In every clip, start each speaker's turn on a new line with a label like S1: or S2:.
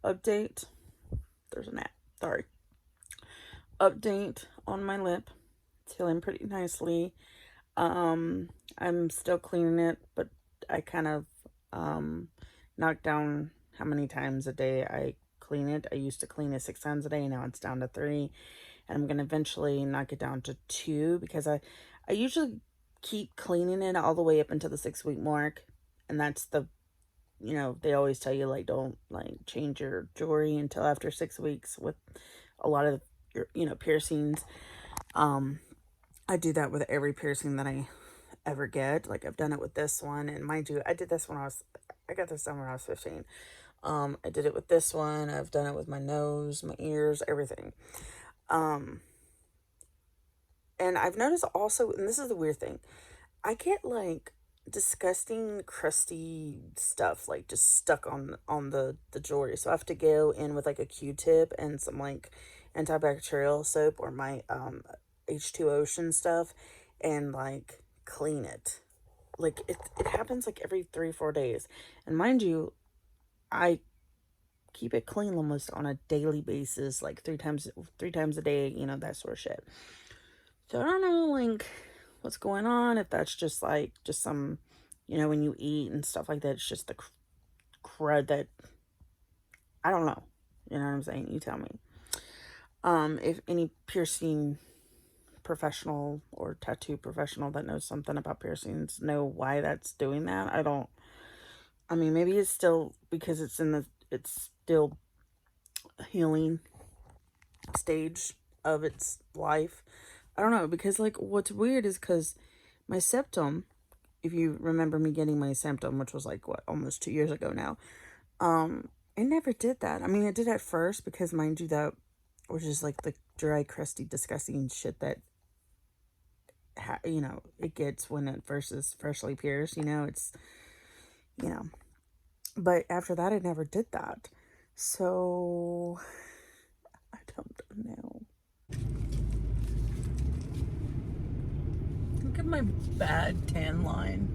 S1: update. There's an app. Sorry. Update on my lip. It's healing pretty nicely. I'm still cleaning it, but I kind of knocked down how many times a day I clean it. I used to clean it 6 times a day. Now it's down to 3. And I'm going to eventually knock it down to 2 because I usually keep cleaning it all the way up until the 6 week mark. And that's they always tell you, like, don't, like, change your jewelry until after 6 weeks with a lot of your, piercings. I do that with every piercing that I ever get. Like, I've done it with this one. And mind you, I did this when I got this done when I was 15. I did it with this one. I've done it with my nose, my ears, everything. And I've noticed also, and this is the weird thing, I get like disgusting crusty stuff like just stuck on the jewelry. So I have to go in with like a Q-tip and some like antibacterial soap or my H2 Ocean stuff and like clean it. Like it happens like every 3-4 days. And mind you, I keep it clean almost on a daily basis, like three times a day, that sort of shit. So I don't know, like, what's going on, if that's just some, when you eat and stuff like that, it's just the crud that, I don't know. You know what I'm saying? You tell me. If any piercing professional or tattoo professional that knows something about piercings know why that's doing that. Maybe it's still because it's still healing stage of its life. I don't know, because like what's weird is because my septum, if you remember me getting my septum, which was like almost 2 years ago now, it never did that. It did at first because, mind you, that was just like the dry, crusty, disgusting shit that it gets when it first is freshly pierced. It's but after that it never did that. So I don't know. Look at my bad tan line.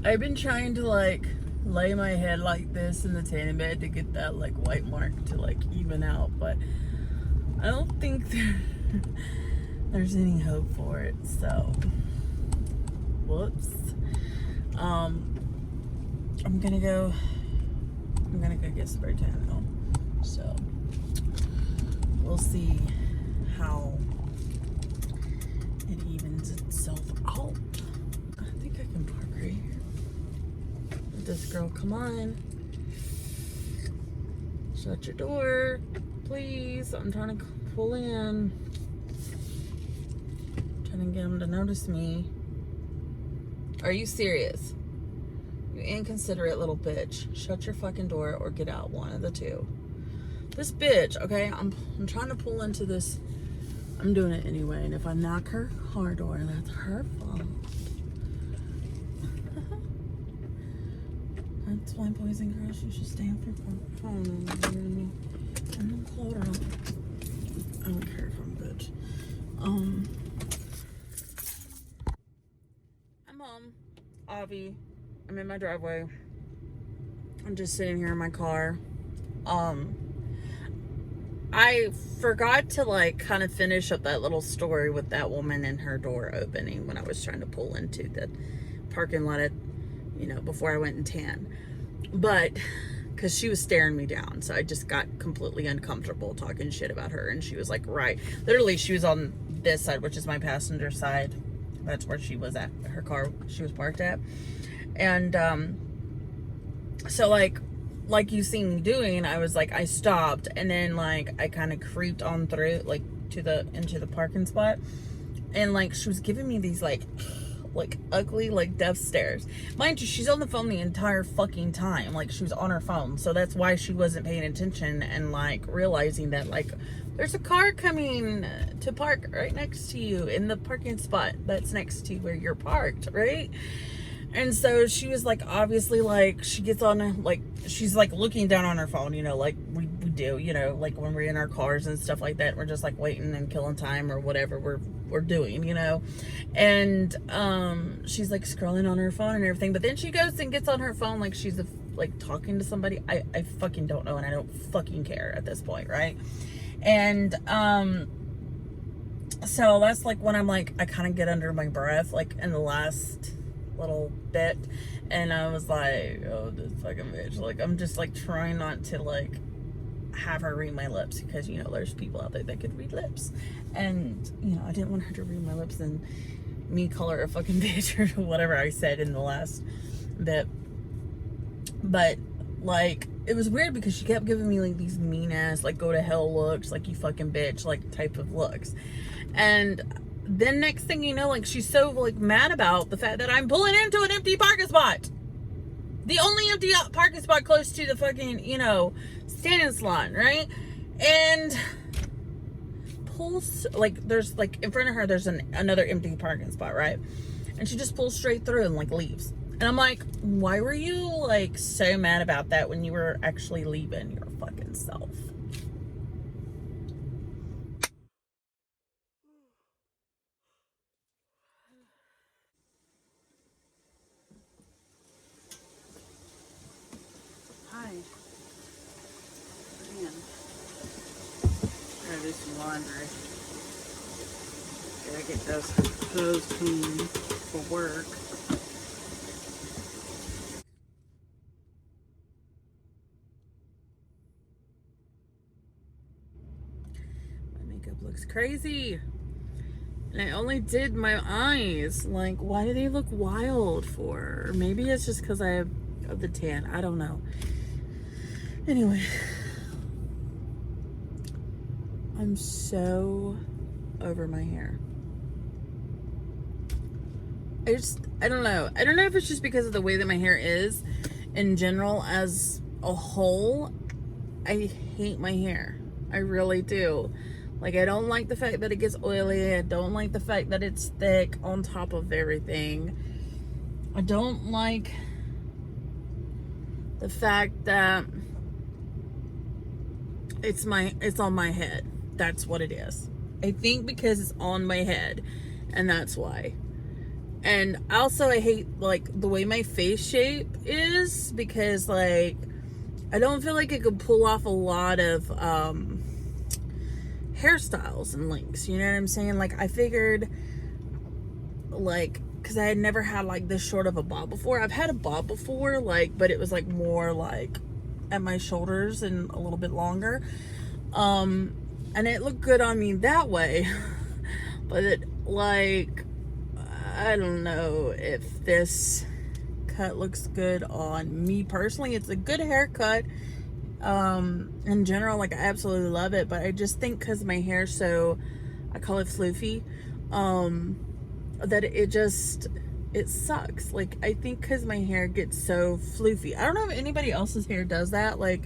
S1: I've been trying to like lay my head like this in the tanning bed to get that like white mark to like even out, but I don't think there's any hope for it. So whoops. I'm gonna go get spray tan though. So we'll see how it evens itself out. I think I can park right here. This girl, come on. Shut your door, please. I'm trying to pull in. Trying to get him to notice me. Are you serious? You inconsiderate little bitch. Shut your fucking door or get out. One of the two. This bitch, okay? I'm trying to pull into this. I'm doing it anyway, and if I knock her car door, that's her fault. That's why, boys and girls, you should stay off your phone and hold up. I don't care if I'm a bitch. I'm home. Avi. I'm in my driveway. I'm just sitting here in my car. I forgot to like kind of finish up that little story with that woman and her door opening when I was trying to pull into the parking lot at, before I went and tan. But because she was staring me down, so I just got completely uncomfortable talking shit about her. And she was like, right, literally she was on this side, which is my passenger side. That's where she was at, her car she was parked at. And so like you seen me doing, I was like, I stopped, and then like I kind of creeped on through like into the parking spot, and like she was giving me these like ugly like death stares. Mind you, she's on the phone the entire fucking time. Like, she was on her phone, so that's why she wasn't paying attention and like realizing that like there's a car coming to park right next to you in the parking spot that's next to where you're parked, right? And so she was like, obviously, like, she gets on, like, she's like looking down on her phone, like we do, like when we're in our cars and stuff like that. We're just like waiting and killing time or whatever we're doing, and she's like scrolling on her phone and everything. But then she goes and gets on her phone like she's a like talking to somebody. I fucking don't know, and I don't fucking care at this point, right? And so that's like when I'm like, I kind of get under my breath, like in the last little bit, and I was like, oh, this fucking bitch. Like, I'm just like trying not to like have her read my lips, because you know there's people out there that could read lips, and you know I didn't want her to read my lips and me call her a fucking bitch or whatever I said in the last bit. But like, it was weird because she kept giving me like these mean ass, like, go to hell looks, like, you fucking bitch, like, type of looks. And then next thing you know, like, she's so like mad about the fact that I'm pulling into an empty parking spot, the only empty parking spot close to the fucking, you know, standing salon, right? And pulls, like, there's like in front of her there's another empty parking spot, right? And she just pulls straight through and like leaves. And I'm like, why were you like so mad about that when you were actually leaving your fucking self? Hi. Man. Gotta do some laundry. Gotta get those clothes clean for work. My makeup looks crazy. And I only did my eyes. Like, why do they look wild for? Or maybe it's just because I have the tan. I don't know. Anyway. I'm so over my hair. I don't know. I don't know if it's just because of the way that my hair is in general as a whole. I hate my hair. I really do. Like, I don't like the fact that it gets oily. I don't like the fact that it's thick on top of everything. I don't like the fact that it's on my head. That's what it is. I think because it's on my head, and that's why. And also I hate like the way my face shape is, because like I don't feel like it could pull off a lot of hairstyles and links, you know what I'm saying? Like, I figured, like, because I had never had like this short of a bob before. I've had a bob before, like, but it was like more like at my shoulders and a little bit longer, and it looked good on me that way. But it, like, I don't know if this cut looks good on me personally. It's a good haircut. In general, like, I absolutely love it, but I just think because my hair's so, I call it floofy, that it sucks. Like, I think because my hair gets so floofy. I don't know if anybody else's hair does that. Like,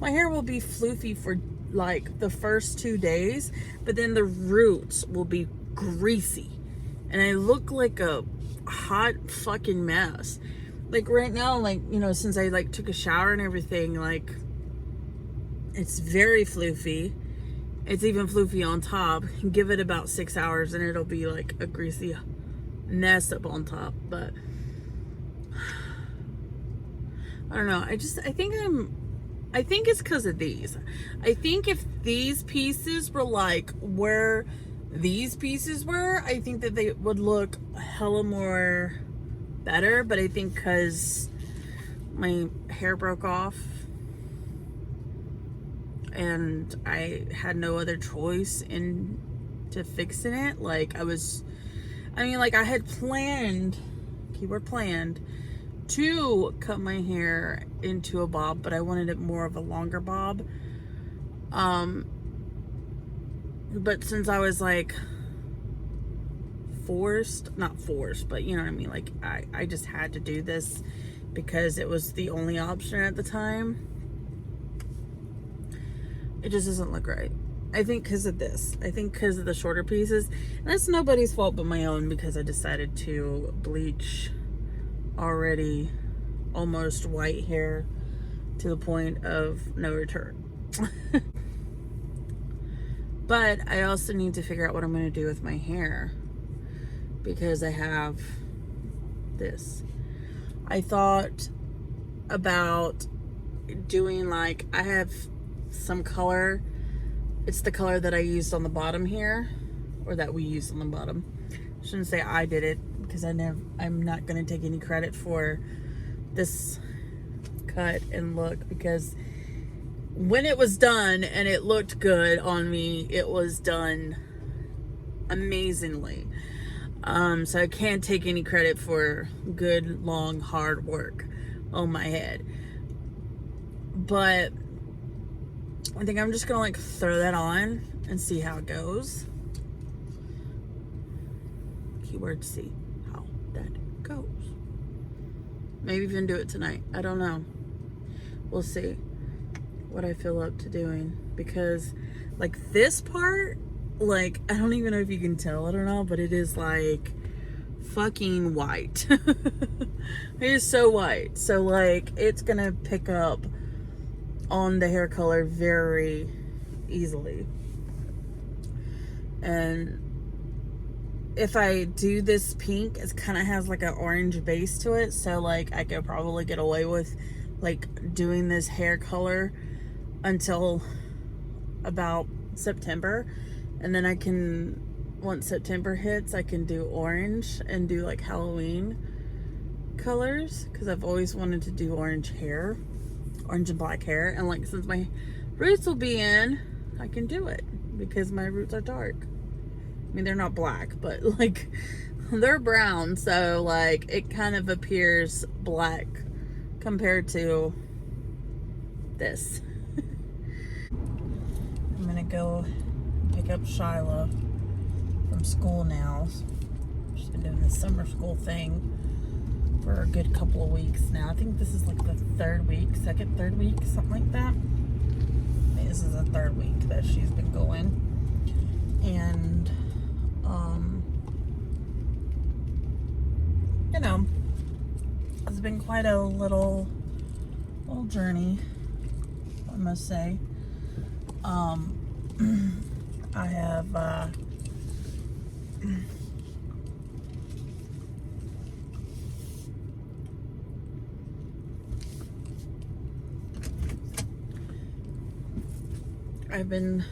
S1: my hair will be floofy for like the first 2 days, but then the roots will be greasy and I look like a hot fucking mess. Like, right now, like, you know, since I like took a shower and everything, like, it's very floofy. It's even floofy on top. Give it about 6 hours and it'll be like a greasy mess up on top. But I don't know. I think it's because of these. I think if these pieces were like where these pieces were, I think that they would look hella more better. But I think because my hair broke off and I had no other choice into fixing it, like, I had planned, keyword planned, to cut my hair into a bob, but I wanted it more of a longer bob. But since I was like not forced, but you know what I mean, like, I just had to do this because it was the only option at the time. It just doesn't look right. I think because of this. I think because of the shorter pieces. And that's nobody's fault but my own, because I decided to bleach already almost white hair to the point of no return. But I also need to figure out what I'm going to do with my hair, because I have this. I thought about doing like, I have some color. It's the color that I used on the bottom here, or that we used on the bottom. I shouldn't say I did it, because I'm not going to take any credit for this cut and look, because when it was done and it looked good on me, it was done amazingly. So I can't take any credit for good, long, hard work on my head. But I think I'm just gonna like throw that on and see how it goes. Keyword see how that goes. Maybe even do it tonight. I don't know. We'll see what I feel up to doing, because like this part, like, I don't even know if you can tell it or not, but it is like fucking white. It is so white. So like it's gonna pick up on the hair color very easily. And if I do this pink, it kind of has like an orange base to it, so like I could probably get away with like doing this hair color until about September, and then I can, once September hits, I can do orange and do like Halloween colors, because I've always wanted to do orange and black hair, and like since my roots will be in, I can do it because my roots are dark. I mean, they're not black, but like they're brown, so like it kind of appears black compared to this. I'm gonna go pick up Shyla from school now. She's been doing this summer school thing for a good couple of weeks now. I think this is like the third week, third week, something like that. I think this is the third week that she's been going. And, you know, it's been quite a little journey, I must say. I have, I've been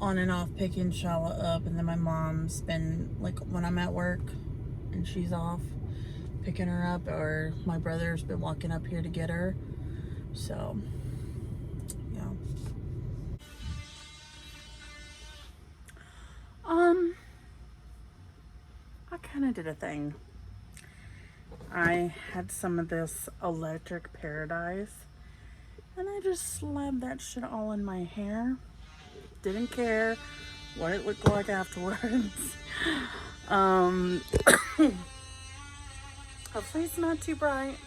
S1: on and off picking Shala up, and then my mom's been, like, when I'm at work and she's off, picking her up, or my brother's been walking up here to get her. So, yeah. I kind of did a thing. I had some of this Electric Paradise, and I just slapped that shit all in my hair. Didn't care what it looked like afterwards. Hopefully it's not too bright.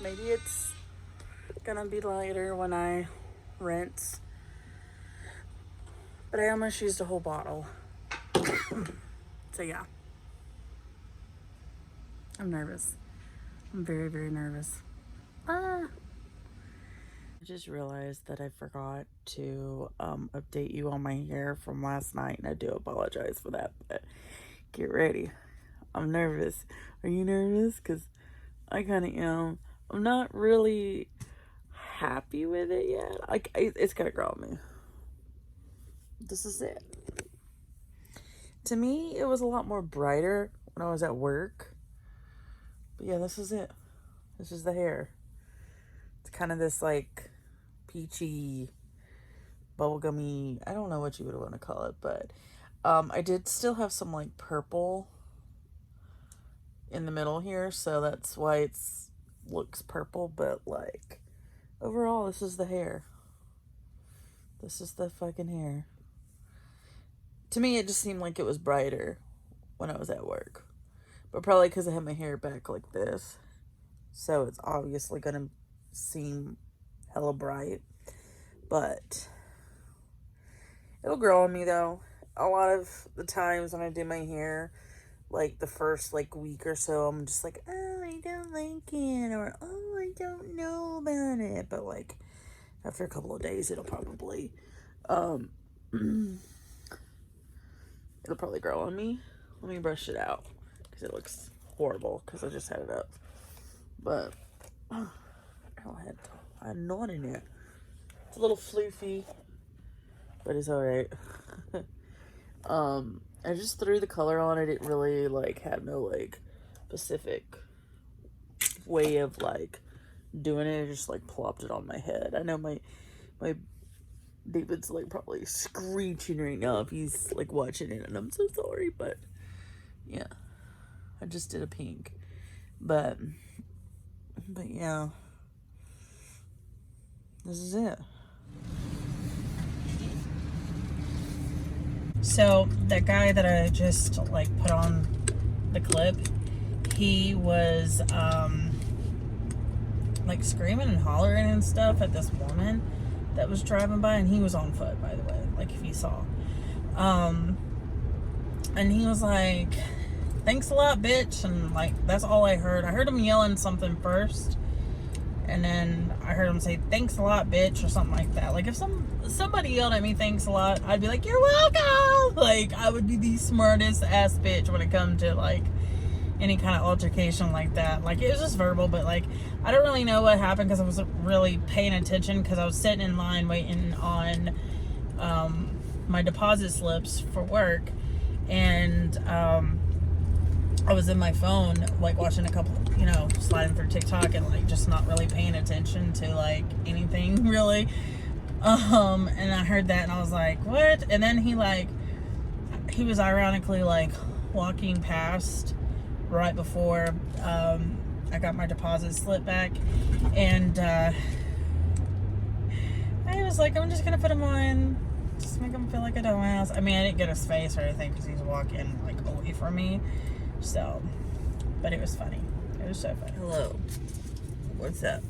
S1: Maybe it's gonna be lighter when I rinse. But I almost used a whole bottle. So yeah. I'm nervous. I'm very, very nervous. I just realized that I forgot to update you on my hair from last night, and I do apologize for that, but get ready. I'm nervous. Are you nervous? Because I kind of am. I'm not really happy with it yet. Like, it's gonna grow on me. This is it. To me, it was a lot more brighter when I was at work. But yeah, this is it. This is the hair. It's kind of this like peachy, bubblegummy, I don't know what you would want to call it, but I did still have some like purple in the middle here, so that's why it's looks purple, but like overall this is the hair. This is the fucking hair. To me, it just seemed like it was brighter when I was at work, but probably because I had my hair back like this, so it's obviously gonna seem hella bright, but it'll grow on me though. A lot of the times when I do my hair, like the first like week or so, I'm just like, oh, I don't like it, or oh, I don't know about it. But like after a couple of days, it'll probably grow on me. Let me brush it out because it looks horrible because I just had it up. But I had knot in it. It's a little floofy, but it's alright. I just threw the color on. I didn't really like have no like specific way of like doing it. I just like plopped it on my head. I know my David's like probably screeching right now if he's like watching it, and I'm so sorry, but yeah, I just did a pink, but yeah, this is it. So that guy that I just like put on the clip, he was like screaming and hollering and stuff at this woman that was driving by, and he was on foot, by the way, like if you saw. And he was like, "Thanks a lot, bitch," and like that's all I heard. I heard him yelling something first, and then I heard him say, "Thanks a lot, bitch," or something like that. Like if somebody yelled at me, "Thanks a lot," I'd be like, "You're welcome." Like I would be the smartest ass bitch when it comes to like any kind of altercation like that. Like it was just verbal, but like I don't really know what happened because I wasn't really paying attention because I was sitting in line waiting on my deposit slips for work, and I was in my phone like watching a couple, sliding through TikTok and like just not really paying attention to like anything really. And I heard that and I was like, what? And then he was ironically like walking past right before I got my deposit slip back, and I was like, I'm just gonna put him on, just make him feel like a dumbass. I mean, I didn't get his face or anything because he's walking like away from me, so, but it was funny. It was so funny. Hello, what's up?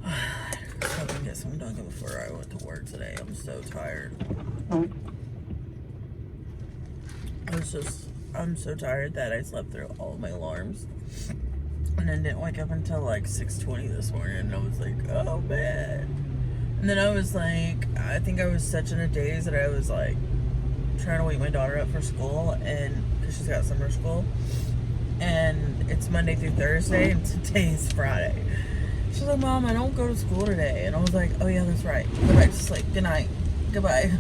S1: I hope I can get some done before I went to work today. I'm so tired. I'm so tired that I slept through all of my alarms and then didn't wake up until like 6:20 this morning, and I was like, oh man. And then I was like, I think I was such in a daze that I was like trying to wake my daughter up for school, and because she's got summer school, and it's Monday through Thursday and today's Friday. She's like, Mom, I don't go to school today. And I was like, oh yeah, that's right, go back to sleep, good night, goodbye.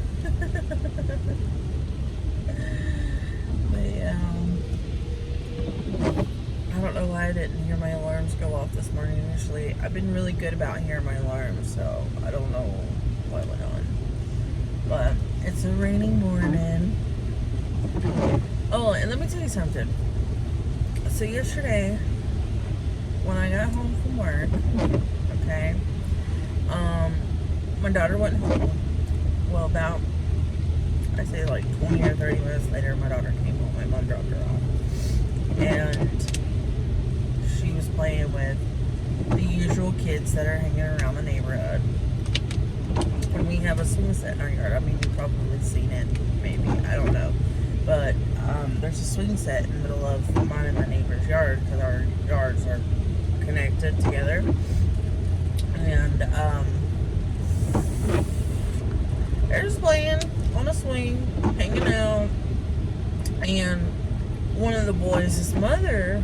S1: I don't know why I didn't hear my alarms go off this morning initially. I've been really good about hearing my alarms, so I don't know what went on. But it's a rainy morning. Oh, and let me tell you something. So yesterday, when I got home from work, okay, my daughter went home. Well, about, I say like 20 or 30 minutes later, my daughter came home. My mom dropped her off. And she was playing with the usual kids that are hanging around the neighborhood. And we have a swing set in our yard. I mean, you've probably seen it, maybe. I don't know. But there's a swing set in the middle of mine and my neighbor's yard because our yards are connected together. And they're just playing on a swing, hanging out. And one of the boys' mother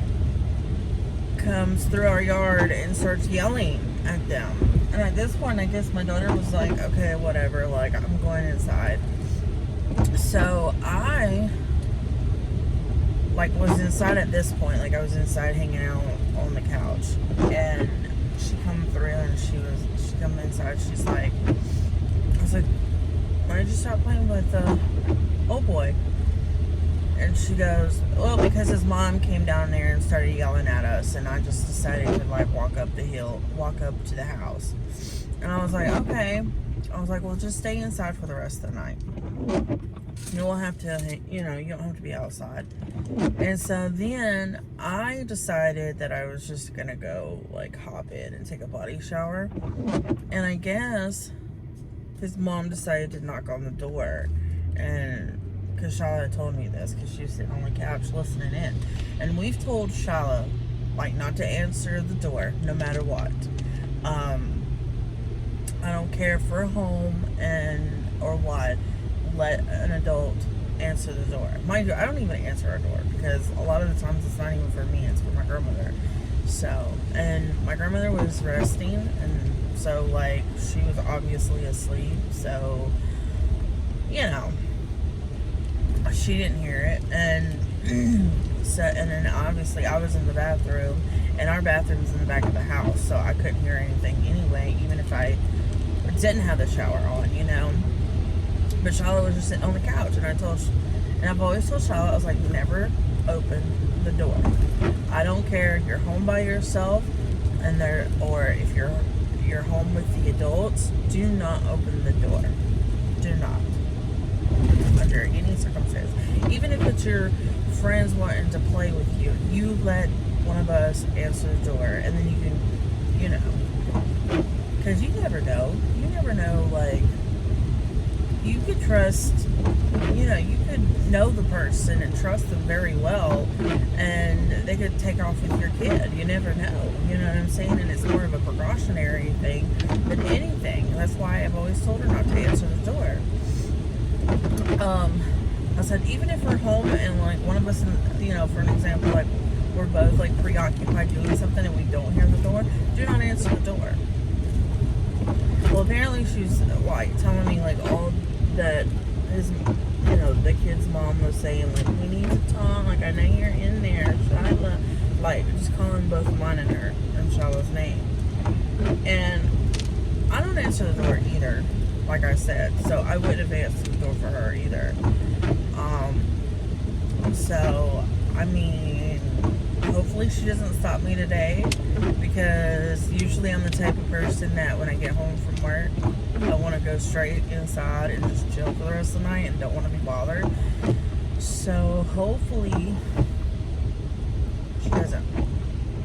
S1: comes through our yard and starts yelling at them. And at this point, I guess my daughter was like, okay, whatever, like, I'm going inside. So I, like, was inside at this point. Like, I was inside hanging out on the couch. And she come through and she come inside. She's like, I was like, why did you stop playing with old boy? And she goes, well, because his mom came down there and started yelling at us, and I just decided to like walk up to the house. And I was like, okay. I was like, well, just stay inside for the rest of the night. You don't have to, you don't have to be outside. And so then I decided that I was just gonna go like hop in and take a body shower. And I guess his mom decided to knock on the door, and because Shala told me this, because she was sitting on the couch listening in. And we've told Shala, like, not to answer the door, no matter what. I don't care if we're home or what, let an adult answer the door. Mind you, I don't even answer our door, because a lot of the times it's not even for me, it's for my grandmother. So, and my grandmother was resting, and so, like, she was obviously asleep, so, you know, she didn't hear it, and so, and then obviously I was in the bathroom, and our bathroom's in the back of the house, so I couldn't hear anything anyway, even if I didn't have the shower on, you know. But Charlotte was just sitting on the couch, and I've always told Charlotte, I was like, never open the door. I don't care if you're home by yourself, or if you're home with the adults, do not open the door. Do not, under any circumstance. Even if it's your friends wanting to play with you, you let one of us answer the door, and then you can, you know, because you never know. You never know, like, you could trust, you know, you could know the person and trust them very well, and they could take off with your kid. You never know. You know what I'm saying? And it's more of a precautionary thing than anything. That's why I've always told her not to answer the door. I said, even if we're home and, like, one of us, you know, for an example, like, we're both, like, preoccupied doing something and we don't hear the door, do not answer the door. Well, apparently she's, like, telling me, like, all that his, you know, the kid's mom was saying, like, we need to talk, like, I know you're in there, Shyla, like, just calling both mine and her, and Shyla's name. And I don't answer the door either, like I said, so I wouldn't have answered the door for her either. So, I mean, hopefully she doesn't stop me today, because usually I'm the type of person that when I get home from work, I want to go straight inside and just chill for the rest of the night and don't want to be bothered. So hopefully she doesn't,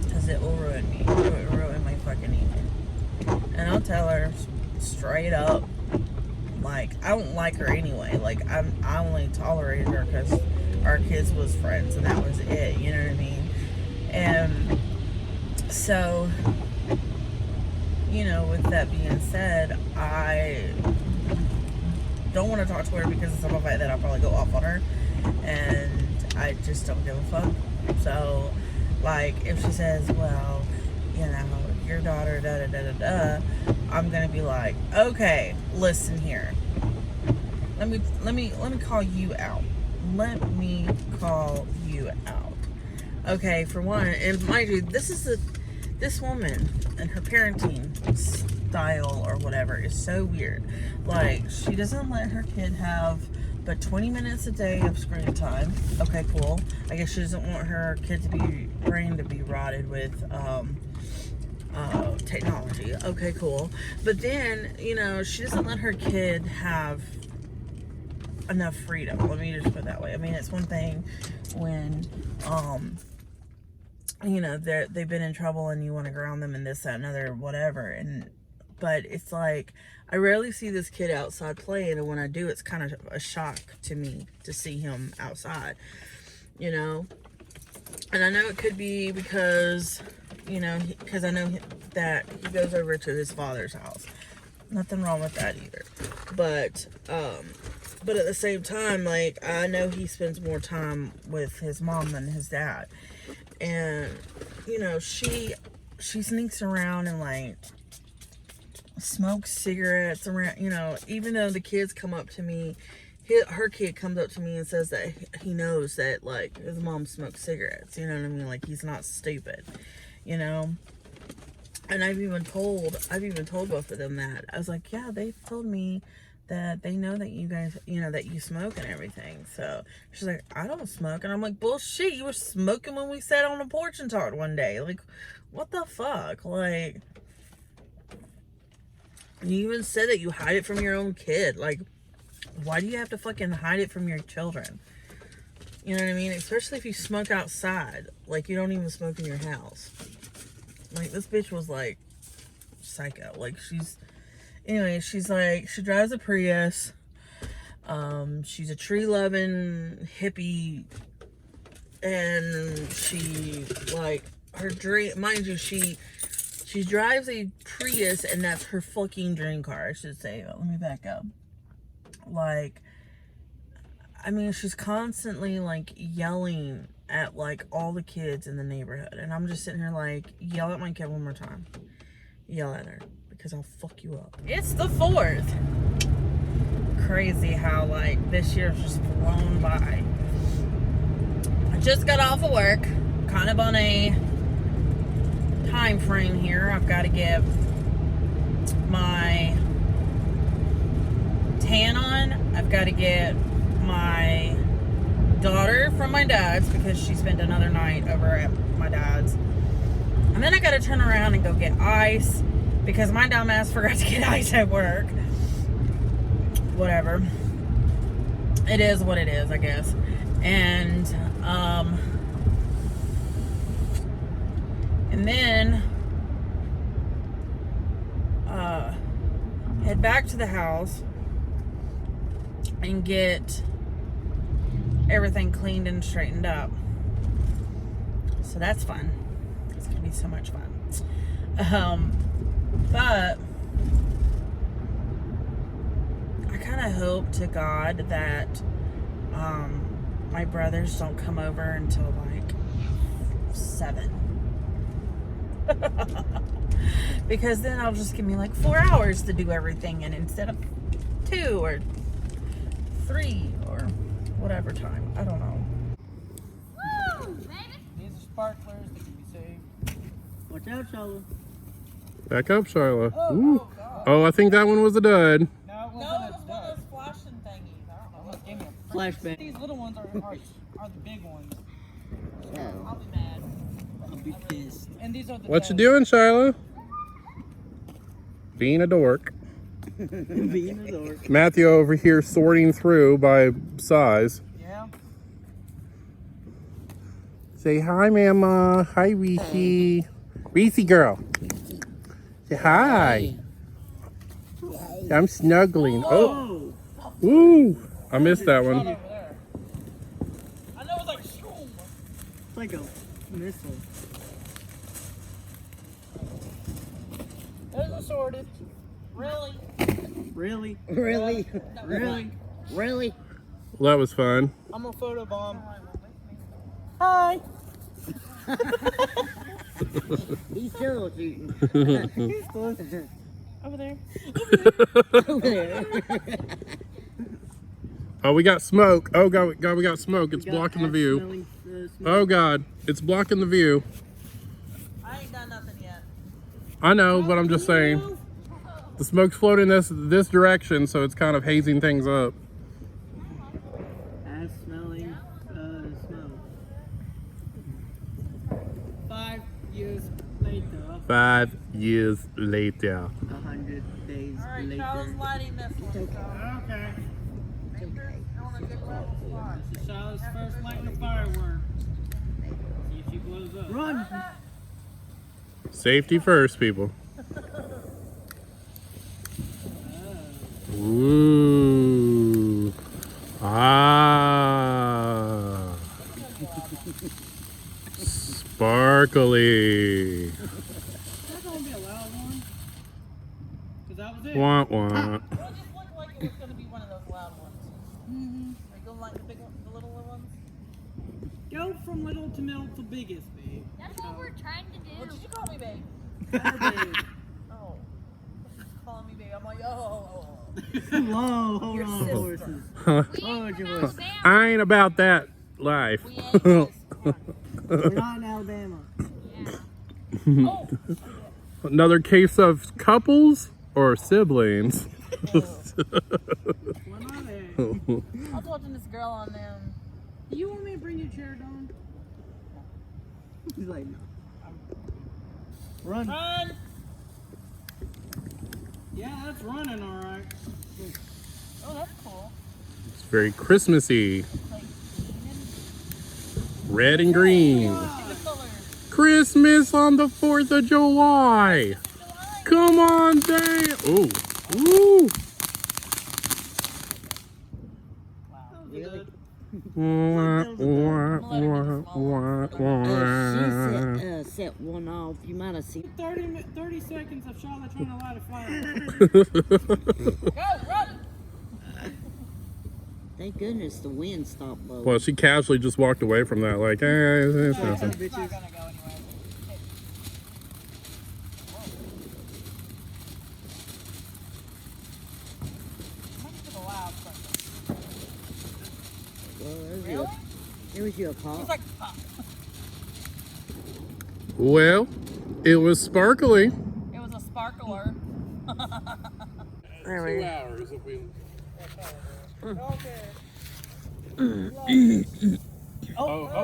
S1: because it will ruin me. It will ruin my fucking evening. And I'll tell her straight up, like, I don't like her anyway. Like, I only tolerated her because our kids was friends, and that was it. You know what I mean? And so, you know, with that being said, I don't want to talk to her because of some of it that I'll probably go off on her, and I just don't give a fuck. So, like, if she says, well, you know, your daughter, da da da da da, I'm gonna be like, okay, listen here. Let me call you out. Let me call you out. Okay, for one, and mind you, this woman and her parenting style or whatever is so weird. Like, she doesn't let her kid have but 20 minutes a day of screen time. Okay, cool. I guess she doesn't want her kid to be brain to be rotted with technology. Okay, cool. But then, you know, she doesn't let her kid have enough freedom. Let me just put it that way. I mean, it's one thing when you know, they've been in trouble and you want to ground them and this, that, and other, whatever. But it's like, I rarely see this kid outside playing, and when I do, it's kind of a shock to me to see him outside, you know. And I know it could be because, you know, because I know that he goes over to his father's house. Nothing wrong with that either. But at the same time, like, I know he spends more time with his mom than his dad. And, you know, she sneaks around and, like, smokes cigarettes around, you know, even though the kids come up to me, her kid comes up to me and says that he knows that, like, his mom smokes cigarettes, you know what I mean? Like, he's not stupid, you know? And I've even told both of them that. I was like, yeah, they told me that they know that you guys, you know, that you smoke and everything. So she's like, I don't smoke. And I'm like, bullshit, you were smoking when we sat on the porch and talked one day. Like, what the fuck? Like, you even said that you hide it from your own kid. Like, why do you have to fucking hide it from your children? You know what I mean? Especially if you smoke outside. Like, you don't even smoke in your house. Like, this bitch was, like, psycho. Like, she's like, she drives a Prius. She's a tree-loving hippie. And she, like, her dream, mind you, she drives a Prius, and that's her fucking dream car, I should say. Let me back up. Like, I mean, she's constantly, like, yelling at like all the kids in the neighborhood. And I'm just sitting here like, yell at my kid one more time. Yell at her because I'll fuck you up. It's the 4th. Crazy how like this year's just flown by. I just got off of work, kind of on a time frame here. I've got to give my tan on. I've got to get my daughter from my dad's because she spent another night over at my dad's. And then I got to turn around and go get ice because my dumb ass forgot to get ice at work. Whatever. It is what it is, I guess. And then head back to the house and get everything cleaned and straightened up. So that's fun. It's gonna be so much fun. But I kind of hope to God that my brothers don't come over until like 7. Because then I'll just give me like 4 hours to do everything, and instead of 2 or 3 or whatever time, I don't know.
S2: Woo, baby.
S3: These are sparklers that can be saved.
S4: Watch out, Charlotte.
S5: Back up, Sharla.
S3: Oh, oh, God.
S5: Oh, I think that one was a dud.
S3: No, it
S1: No,
S3: wasn't
S1: it
S3: a
S1: was one
S3: dud.
S1: of those flashing thingies. I don't know.
S3: Almost gave me a
S4: Flashbang.
S3: These little ones are the big ones.
S4: Oh,
S1: I'll be mad.
S4: I'll be pissed.
S3: And these are the
S5: What you
S3: duds.
S5: doing, Sharla? Being a dork.
S4: Being a dork.
S5: Matthew over here sorting through by size.
S3: Yeah.
S5: Say hi, Mama. Hi, Reese. Reese girl. Say hi. I'm snuggling. Oh,
S4: Oh,
S5: woo! I missed that
S3: Shot
S5: one.
S3: over there. I know it's like shoo.
S4: it's like a missile.
S3: There's a sorted.
S1: Really?
S4: Really? Really? Really? Really?
S5: Well, that was fun.
S3: I'm a photobomb.
S4: Hi. He's still shooting.
S3: He's close. Over there.
S4: Over there.
S5: Oh, we got smoke. Oh, God, we got smoke. It's blocking the view. Oh, God. It's blocking the view.
S1: I ain't done nothing yet.
S5: I know, but I'm just saying. The smoke's floating this direction, so it's kind of hazing things up.
S4: Ass smelling smoke.
S3: 5 years later.
S5: 5 years later.
S4: 100 days
S1: Alright,
S4: later.
S1: Charles lighting this one. So.
S3: Okay.
S1: I want a good level spot.
S3: This is Charlotte's first lighting a firework. See if she blows up.
S4: Run!
S5: Safety first, people. Ooh. Ah. Sparkly.
S3: Is that gonna be a loud one? Cause that was it.
S5: Wah, wah.
S1: Well, it just looked like it was going to be one of those loud ones.
S3: Mm-hmm.
S1: Are you going to like the big one, the little ones?
S3: Go from little to middle to biggest, babe.
S2: That's what we're trying to
S1: What
S2: do.
S1: did you call me, babe?
S3: Babe.
S1: Oh. Calling me, babe. I'm like, oh.
S4: Whoa, hold
S1: Your
S4: on,
S1: sister.
S4: horses.
S2: We
S4: Oh,
S2: ain't
S4: your
S2: from
S4: voice.
S2: Alabama.
S5: I ain't about that life.
S1: We ain't this.
S4: We're not in Alabama.
S2: Yeah.
S1: Oh.
S5: Another case of couples or siblings.
S3: What are they?
S1: I was watching this girl on them.
S3: Do you want me to bring your chair down?
S4: He's like, no. Run.
S3: Run! Yeah, that's running alright.
S1: Oh, that's cool.
S5: It's very Christmassy.
S1: Like,
S5: Red and green.
S1: the colors.
S5: Christmas on the 4th of July. Come on, Dave. Ooh. Ooh.
S4: Really?
S5: Wah, wah, wah, wah, wah.
S4: She set one off. You might have seen.
S3: 30 seconds of Charlotte trying to light a fire.
S1: Go, run!
S4: Thank goodness the wind stopped blowing.
S5: Well, she casually just walked away from that, like, it's nothing.
S3: It's not gonna go anywhere. Much for the loud person.
S4: Well, there's your pop.
S3: It's like pop.
S5: Well, it was sparkly.
S3: It was a sparkler.
S1: There we go.
S5: hours if we. Oh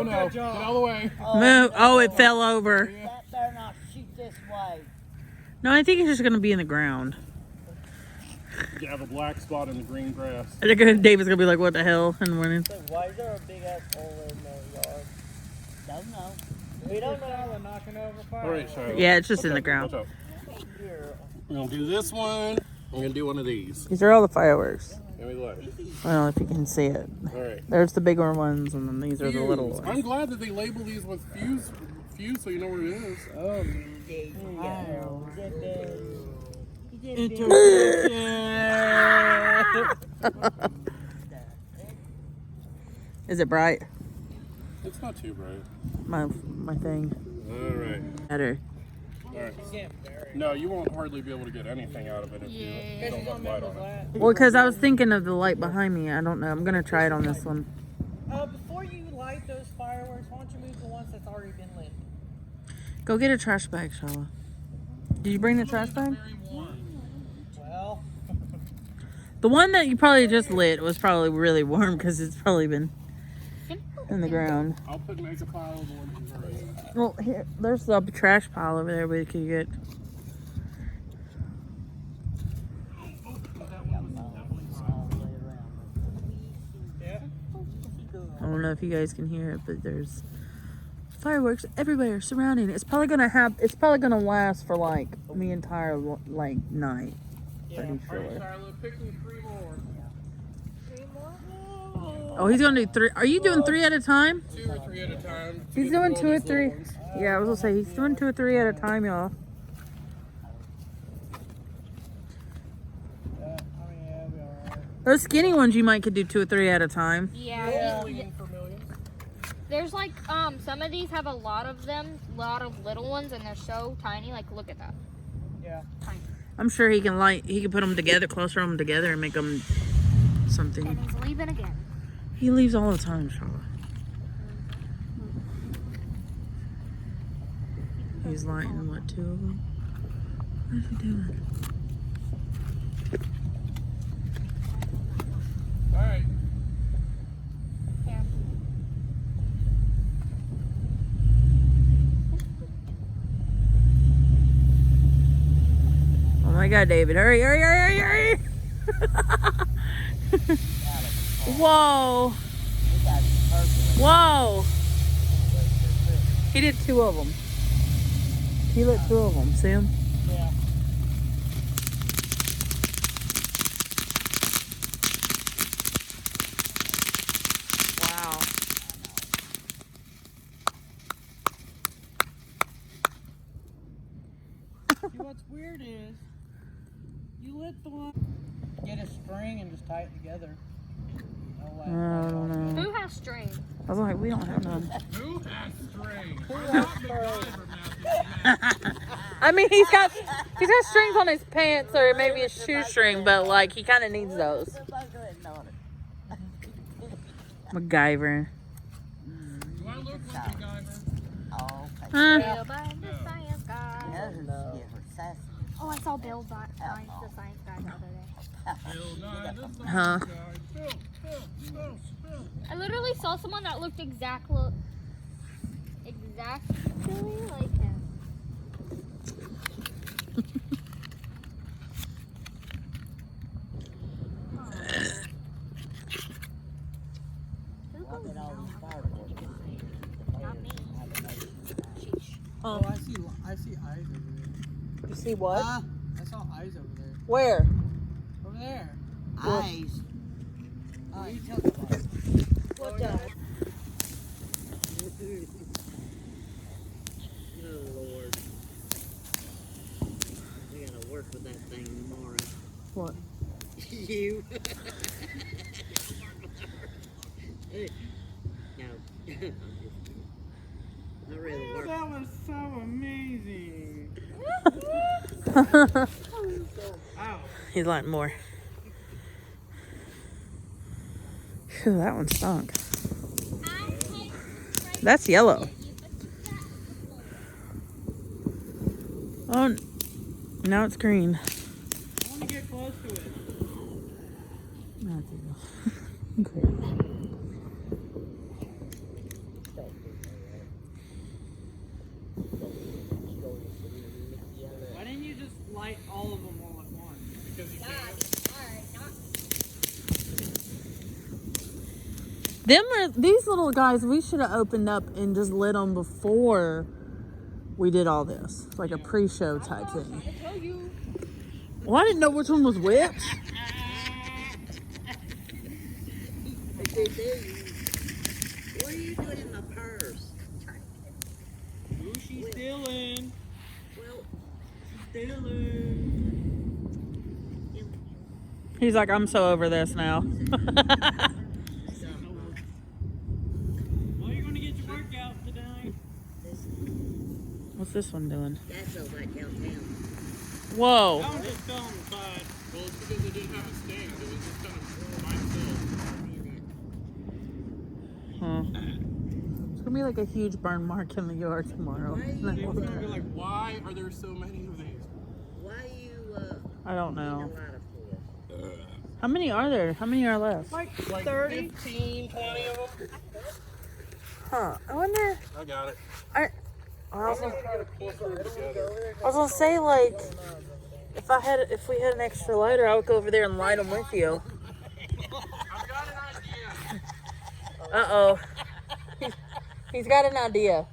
S5: no! Get out of the way.
S1: Move. Oh, it fell over.
S4: That better not shoot this way.
S1: No, I think it's just gonna be in the ground.
S5: You have a black spot in the green grass.
S1: David's gonna be like, "What the hell?" in the morning.
S6: Why is there a big ass hole in the yard?
S4: Don't know.
S6: We don't know.
S3: Charlotte knocking over fire.
S5: All right, Charlotte.
S1: Yeah, it's just in the
S5: Watch
S1: ground.
S5: out. We're gonna do this one. I'm gonna do one of these.
S1: These are all the fireworks.
S5: Give me the light.
S1: I don't know if you can see it.
S5: All right.
S1: There's the bigger ones, and then these are the little
S5: Fuse.
S1: ones.
S5: I'm glad that they label these with fuse, so you know where it is.
S6: Oh,
S1: Is it bright?
S5: It's not too bright.
S1: My thing.
S5: All right.
S1: Better.
S5: All right. No, you won't hardly be able to get anything out of it if you don't have light on it.
S1: Well, because I was thinking of the light behind me. I don't know. I'm gonna try it on this one.
S6: before you light those fireworks, why don't you move the ones that's already been lit?
S1: Go get a trash bag, Shala. Did you bring the trash bag?
S6: Well,
S1: The one that you probably just lit was probably really warm because it's probably been in the ground.
S5: I'll make a pile of the ones you've already.
S1: Well, here, there's the trash pile over there we could get. I don't know if you guys can hear it, but there's fireworks everywhere surrounding it. It's probably gonna last for like the entire like night. Pretty
S5: All right,
S1: sure.
S5: Charlotte, pick me 3 more.
S1: Oh, he's gonna do 3. Are you doing 3 at a time?
S5: 2 or 3 at a time.
S1: He's doing 2 or 3. Yeah, I was gonna say he's doing 2 or 3 at a time, y'all.
S6: I mean, yeah, it'll be alright.
S1: Those skinny ones you might could do 2 or 3 at a time.
S2: Yeah.
S5: For millions.
S2: There's like some of these have a lot of them, a lot of little ones, and they're so tiny. Like look at that.
S6: Yeah.
S2: Tiny.
S1: I'm sure he can put them together, cluster them together, and make them something.
S2: And he's leaving again.
S1: He leaves all the time, Charlotte. He's lighting what, 2 of them? What is he doing?
S5: All right.
S2: Here.
S1: Oh my God, David! Hurry, hurry, hurry, hurry, hurry! Whoa! Whoa! He did 2 of them. He lit 2 of them. See him?
S6: Yeah.
S1: Wow.
S6: See, what's weird is you lit the one. Get a string and just tie it together.
S1: I don't know.
S2: Who has string?
S1: I was like, we don't have none.
S5: Who has string?
S1: I mean, he's got strings on his pants or maybe a shoestring, but like he kind of needs those. MacGyver.
S5: Do I look like a MacGyver?
S2: Bill by the science guy. Oh, I saw Bill by the science guy the other day.
S5: Bill Nye, the science
S1: Huh?
S5: guy. Bill.
S2: I literally saw someone that looked exactly like him. Not me. Sheesh.
S6: Oh, I see eyes over there.
S1: You see what?
S6: I saw eyes over there.
S1: Where?
S6: Over there.
S4: Eyes.
S6: What are you talking about?
S4: What the? Oh, Lord. We gotta work with that thing tomorrow.
S1: What?
S4: You. No. I'm just kidding. I really work.
S3: That was so amazing. Ow.
S1: He's wanting more. Phew, that one stunk. That's yellow. Oh, now it's green.
S3: I want to get close to it.
S1: Okay.
S3: Why didn't you just light all of them all at once? Because you can't.
S1: These little guys, we should have opened up and just lit them before we did all this. Like a pre-show type thing. Well, I didn't know which one was which.
S4: What are you doing in my purse?
S3: Ooh, she's stealing.
S4: Well,
S3: Stealing.
S1: He's like, I'm so over this now.
S3: Well, you're going to get your workout today.
S1: What's this one doing?
S4: that feels like downtown.
S1: Whoa.
S3: That one just fell on the side.
S5: Well, it's because it didn't have a stand. It was just kind of by itself.
S1: Huh. It's gonna be like a huge burn mark in the yard tomorrow.
S5: It's gonna be like, why are there so many of these?
S4: Why you,
S1: I don't
S4: a
S1: know.
S4: lot of force?
S1: How many are there? How many are left?
S3: Like
S6: 30.
S3: 15, 20 of them.
S1: Huh. I wonder.
S5: I got it.
S1: I was
S5: I'm gonna try to cluster them together.
S1: gonna say, like, if we had an extra lighter, I would go over there and light them with you.
S5: I've got an idea.
S1: Uh-oh. He's got an idea.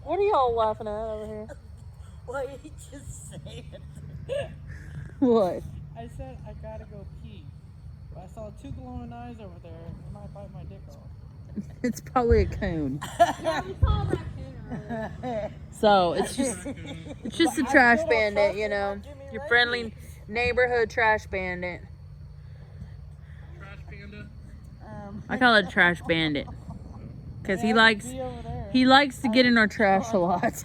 S1: What are y'all laughing at over here?
S4: What did you just say?
S1: What?
S3: I said I gotta go pee. But I saw two glowing eyes over there. It might bite my dick off.
S1: It's probably a coon.
S2: Yeah, we saw a raccoon earlier.
S1: So it's just a trash bandit, you know. Your friendly neighborhood trash bandit.
S5: Trash panda.
S1: I call it trash bandit. Cause he likes to get in our trash a lot.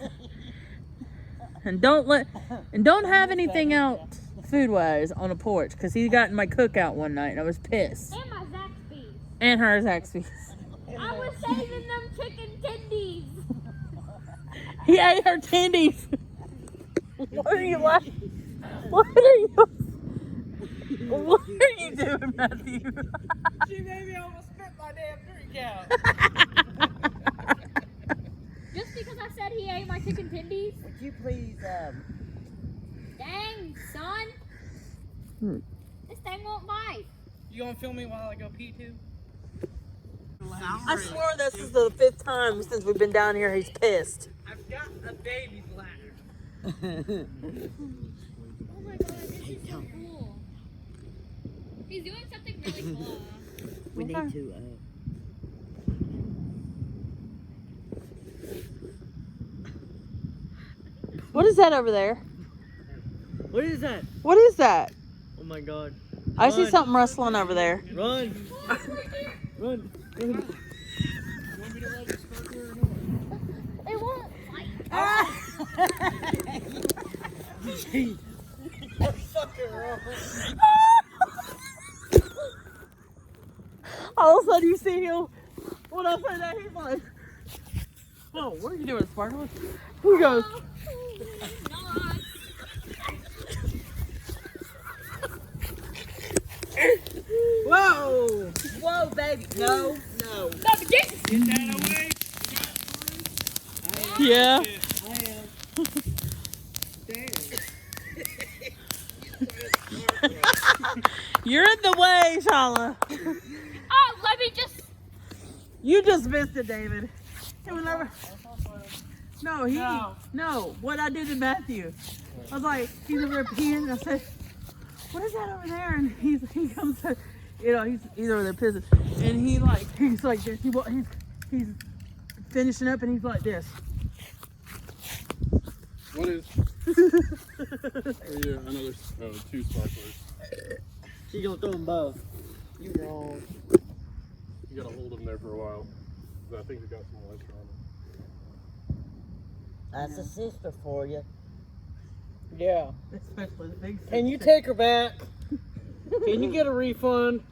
S1: And don't have anything out food wise on the porch, because he got in my cookout one night and I was pissed.
S2: And my Zaxby's.
S1: And her Zaxby's.
S2: I was saving them chicken tendies.
S1: He ate her tendies. What are you laughing? What are you doing, Matthew?
S3: She made me almost spit my damn drink out.
S2: Just because I said he ate my chicken tendies?
S4: Would you please,
S2: Dang, son. This thing won't bite.
S3: You gonna film me while I go pee too?
S1: I swear this is the 5th time since we've been down here he's pissed.
S3: I've got a baby bladder.
S2: Oh my god, this is so cool. He's doing something really cool.
S4: we need to,
S1: What is that over there?
S6: What is that?
S1: What is that?
S6: Oh my god.
S1: I see something rustling over there.
S6: Run. Run.
S2: It won't fight.
S1: All of a sudden you see him. When I say that, he's like, "Oh, what are you doing, Sparkle?" He goes,
S6: Whoa! Whoa, baby. No, no.
S2: Not the game.
S3: Get that away.
S1: "Yeah."
S6: I am.
S1: You're in the way, Shala.
S2: Oh, let me just.
S1: You just missed it, David. It was never. No, no. What I did to Matthew, I was like, he's over there peeing, and I said, "What is that over there?" And he comes to, he's over there pissing, and he's like this. He's finishing up, and he's like this.
S5: What is? Oh, yeah, another 2 sparklers.
S6: She gonna throw them both. You wrong.
S5: You gotta hold them there for a while. 'Cause I think we got some moisture on them.
S4: That's a sister for you.
S6: Yeah.
S3: Especially the big
S6: Can you take her back? Can you get a refund?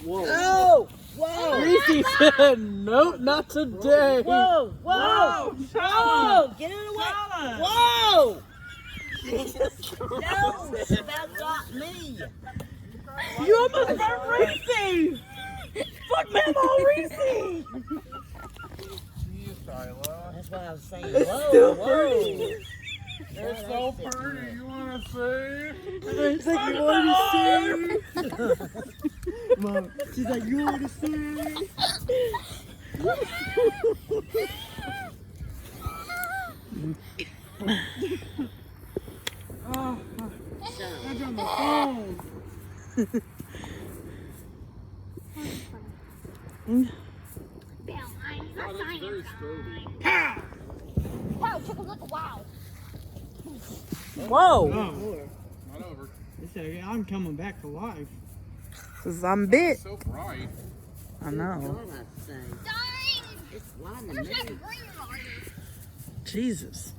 S6: Whoa.
S4: Oh! Whoa!
S6: Reese said, nope, not today.
S4: Whoa! Whoa! Whoa! Get it away! Whoa! No! That got me!
S3: You almost got Reese! Fuck Mama Reese!
S5: Jeez, Tyler.
S4: That's what I was saying. Whoa! Whoa!
S5: You're so pretty. You wanna see?
S3: She's like, you want to see? Mom, she's like, you want to see? Oh, that's on the phone.
S5: Oh, that's very sturdy.
S2: Wow, chicken, look, wow.
S1: Whoa.
S5: Not over.
S3: They said, I'm coming back to life.
S1: Cause I'm bit.
S5: So bright.
S1: I know.
S4: What I say?
S2: Dang!
S4: It's lying to
S2: Where's
S4: me.
S2: my green light?
S1: Jesus.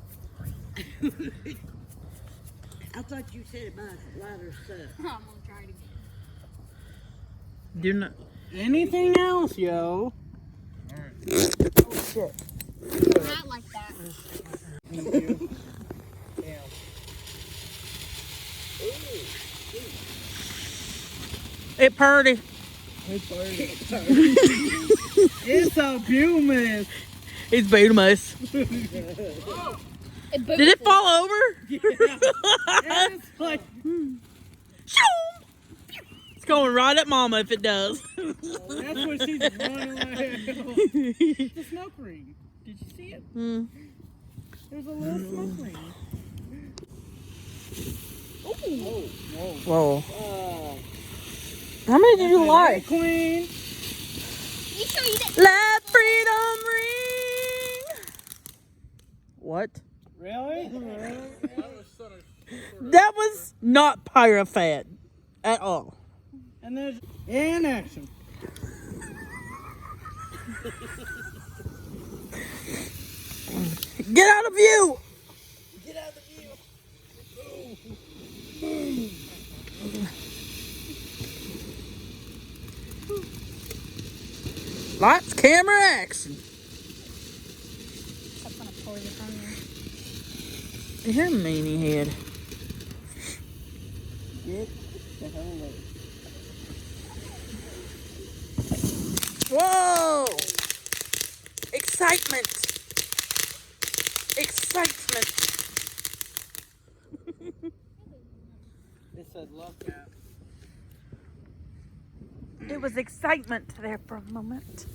S4: I thought you said it by lighter stuff.
S2: I'm gonna try it again.
S1: Do not.
S6: Anything else, yo?
S1: Shit.
S2: Not like that.
S6: Thank you. Damn.
S1: It purdy.
S3: It's a pumice.
S1: It's Betamax.
S2: It
S1: Did it fall over?
S3: It's like,
S1: It's going right at Mama if it does.
S3: that's what she's running like. The smoke ring. Did you see it?
S1: Hmm.
S3: There's a little smoke ring.
S1: Whoa. How many did you
S3: Hey,
S1: like?
S3: Queen.
S2: You sure you didn't?
S1: Let freedom ring. What?
S3: Really?
S1: That was not Pyrofat at all.
S3: And there's in action.
S1: Get out of view.
S3: Get out of the view.
S1: Lights, camera, action.
S2: I'm gonna pour this on you.
S1: You're a meanie head.
S3: Get the hell away.
S1: Whoa! Excitement! Excitement!
S3: It said love cat.
S1: It was excitement there for a moment.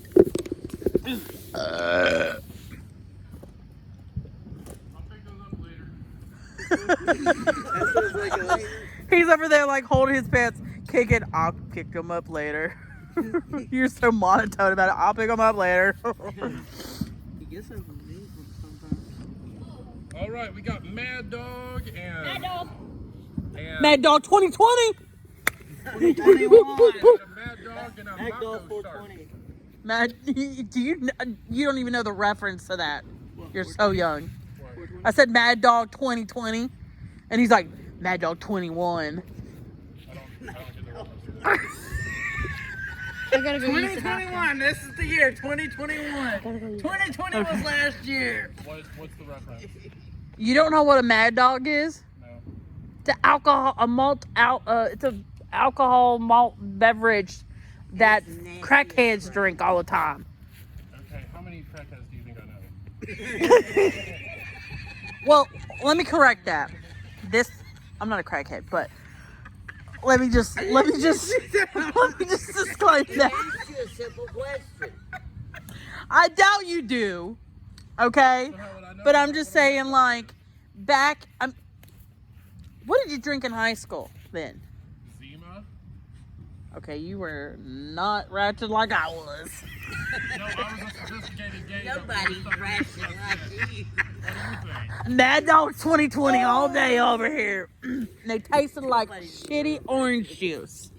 S5: I'll pick those up later.
S1: He's over there like holding his pants. Kick it. I'll pick them up later. You're so monotone about it. I'll pick them up later.
S3: He gets over these ones sometimes.
S5: All right, we got Mad Dog and
S2: Mad Dog.
S1: Mad Dog 2020.
S3: 2021.
S5: a Mad Dog and a
S3: Mad Dog
S5: Mako Shark.
S3: 420.
S1: Mad, do you don't even know the reference to that. You're so young. I said Mad Dog 2020, and he's like Mad Dog 21.
S5: I don't get the reference.
S2: I gotta go use the
S3: 2021. This is the year 2021. 2020 was last year.
S5: What's the reference?
S1: You don't know what a Mad Dog is?
S5: No.
S1: It's a it's a alcohol malt beverage that crackheads drink all the time.
S5: Okay, how many crackheads do you think I know?
S1: Well, let me correct that. I'm not a crackhead, but let me just disclaim that.
S4: Ask you a simple question.
S1: I doubt you do. Okay?
S5: So how would I know?
S1: But I'm just saying, like, what did you drink in high school then?
S5: Zima?
S1: Okay, you were not ratchet like I was.
S5: No, I was a sophisticated gay.
S4: Nobody's ratchet like you.
S5: What do you think?
S1: Mad Dog 2020 all day over here. They tasted like shitty orange juice.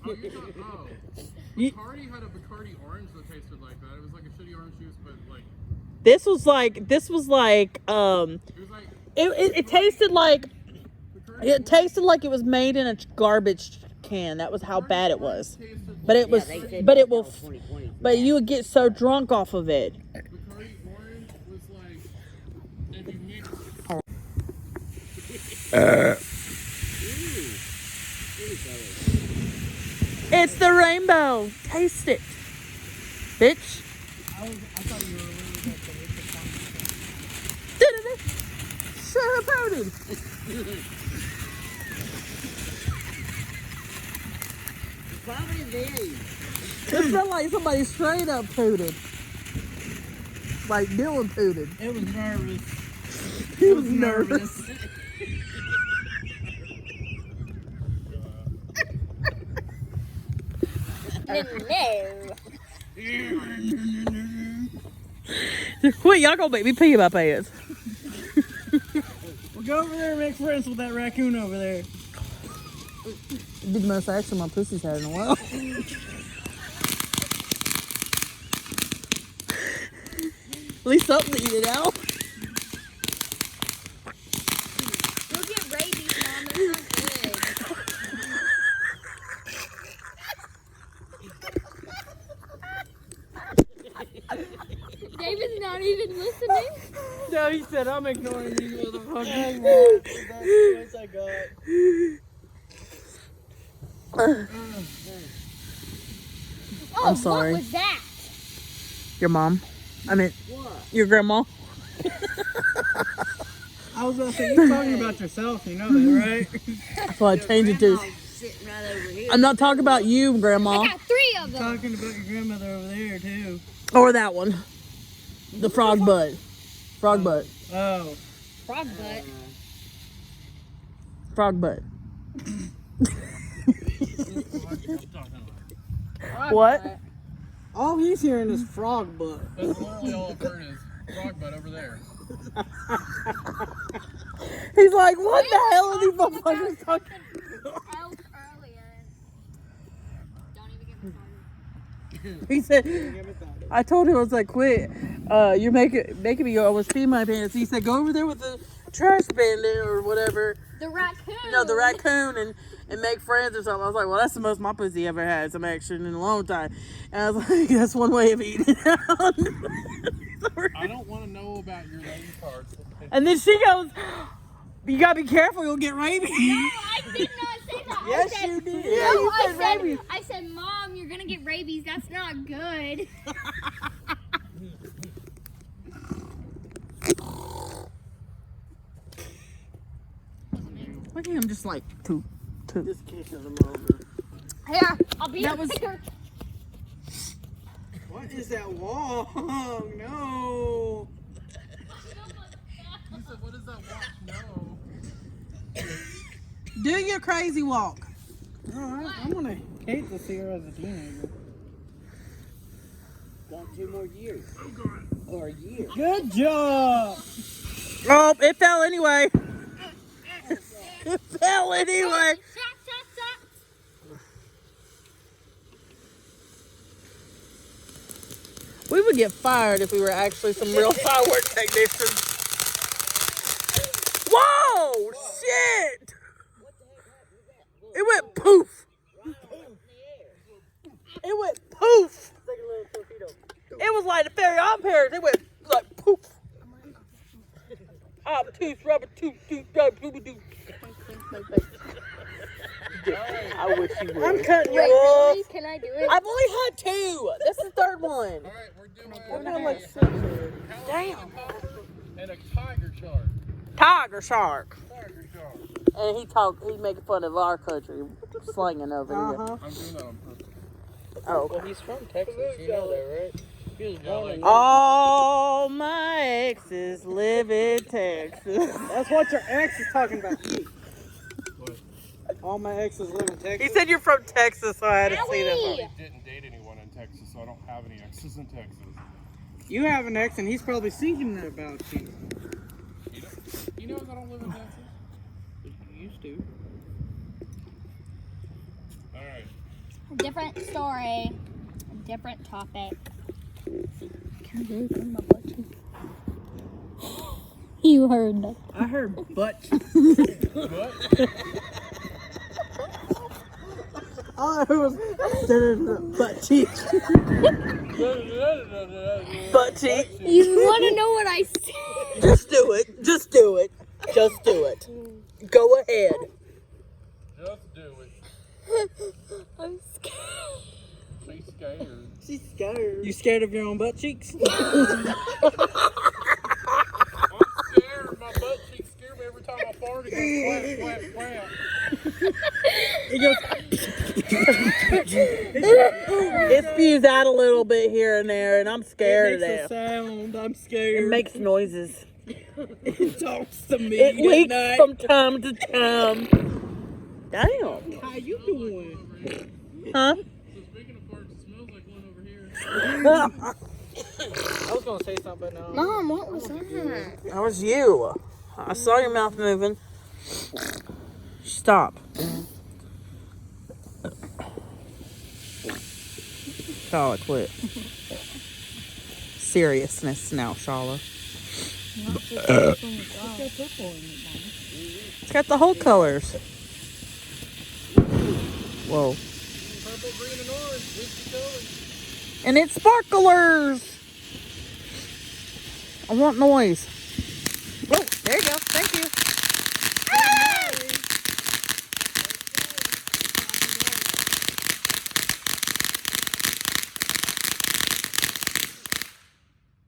S5: Oh, you thought, oh. Bacardi had a Bacardi orange that tasted like that. It was like a shitty orange juice, but like.
S4: This was like,
S5: It was like.
S4: it tasted like, it tasted like it was made in a garbage can. That was how bad it was. But it was, but it will, but you would get so drunk off of it.
S5: Bacardi orange was like. If you mix.
S4: It's the rainbow. Taste it, bitch.
S3: I thought you were really
S4: Sugar-coated.
S6: Probably very.
S4: It smelled like somebody straight up pooted. Like Dylan pooted.
S3: It was nervous.
S4: He was nervous. Quit, y'all gonna make me pee in my pants.
S3: Well, go over there and make friends with that raccoon over there.
S4: It'd be the most action my pussy's had in a while. At least something to eat it out.
S2: You'll get rabies, Mom. That's not good. David's not even listening.
S3: No, he said, I'm ignoring you, motherfucker. That's the I got.
S2: Oh,
S4: I'm sorry.
S2: What was that?
S4: Your mom. I mean, your grandma.
S3: I was gonna say, you're talking about yourself, you know that, right?
S4: That's why I changed it to.
S6: Sitting right over here.
S4: I'm not talking about you, grandma.
S2: I got 3 of them.
S3: Talking about your grandmother over there, too.
S4: Or that one. The frog butt. Frog butt.
S3: Oh.
S2: Frog butt.
S4: Frog butt. What?
S3: All he's hearing is frog butt.
S5: That's literally all I've heard is frog butt over there.
S4: He's like, what the hell are these motherfuckers talking?
S2: Out earlier. Don't even get me started.
S4: He said, I told him, I was like, quit. You're making me almost pee my pants. He said, go over there with the trash bandit or whatever.
S2: The raccoon.
S4: No, the raccoon and make friends or something. I was like, well, that's the most my pussy ever had some action in a long time. And I was like, that's one way of eating it out.
S5: I don't want to know about your lady parts.
S4: And then she goes, you gotta be careful, you'll get rabies.
S2: No, I did not say that.
S4: Yes,
S2: I said,
S4: you did.
S2: No,
S4: Yeah, you
S2: I
S4: said rabies.
S2: I said, Mom, you're gonna get rabies. That's not good.
S4: Look at him just like, toot.
S3: Just kissing him over.
S2: Here, I'll be
S4: That was-
S2: here.
S3: What is that wall? No.
S5: He said, what is that watch? No.
S4: Do your crazy walk.
S3: Alright, I'm gonna hate to see her as a teenager.
S6: Got 2 more years.
S5: Oh, God.
S6: Or a year.
S3: Good job!
S4: Oh, it fell anyway. It fell anyway.
S2: Shot, shot, shot.
S4: We would get fired if we were actually some real firework technicians. Whoa! Shit! It went poof. It went poof. It was like the fairy operas. It went like poof. Tooth, rubber tooth, rubber tooth. I wish you would. I'm cutting you
S2: Wait,
S4: off.
S2: really? Can I do it?
S4: I've only had 2. This is the 3rd one.
S5: All right, we're doing
S4: We're doing like 6 here. Damn.
S5: and a tiger shark.
S4: Tiger shark.
S5: Tiger shark.
S4: And he's making fun of our country, slanging over here.
S5: I'm doing that on purpose.
S4: Oh,
S3: Well, he's from Texas, you know that, right? He was born in
S4: all my exes live in Texas.
S3: That's what your ex is talking about. You.
S5: What?
S3: All my exes live in Texas.
S4: He said you're from Texas, so I had to see that.
S2: Owie.
S5: I didn't date anyone in Texas, so I don't have any exes in Texas.
S3: You have an ex, and he's probably thinking that about you.
S5: He knows I don't live in Texas.
S3: You used to.
S5: All right.
S2: Different story, different topic. You heard that.
S6: I heard butt. All I heard was butt cheeks.
S1: Butt cheek.
S2: You want to know what I said?
S1: Just do it. Just do it. Just do it. Go ahead.
S5: Just do it.
S2: I'm scared.
S5: She's scared.
S6: She's scared. You scared of your own butt cheeks?
S5: I'm scared. My butt cheeks scare me every time I fart. It goes quack, quack, quack.
S6: It goes.
S4: It spews out a little bit here and there, and I'm scared of
S6: It makes a
S4: that.
S6: sound. I'm scared.
S4: It makes noises.
S6: It talks to me.
S4: It
S6: at
S4: leaks
S6: night.
S4: from time to time. Damn.
S6: How you doing?
S4: Huh?
S5: So speaking of farts, it smells like one over here.
S6: I was gonna say something, but no.
S2: Mom, what was that?
S1: That was you. I saw your mouth moving.
S4: Stop. Shala, quit. Seriousness now, Shala. It's got the whole colors. Whoa.
S5: Purple, green, and orange. Whiskey colors.
S4: And it's sparklers. I want noise. Oh, there you go. Thank you.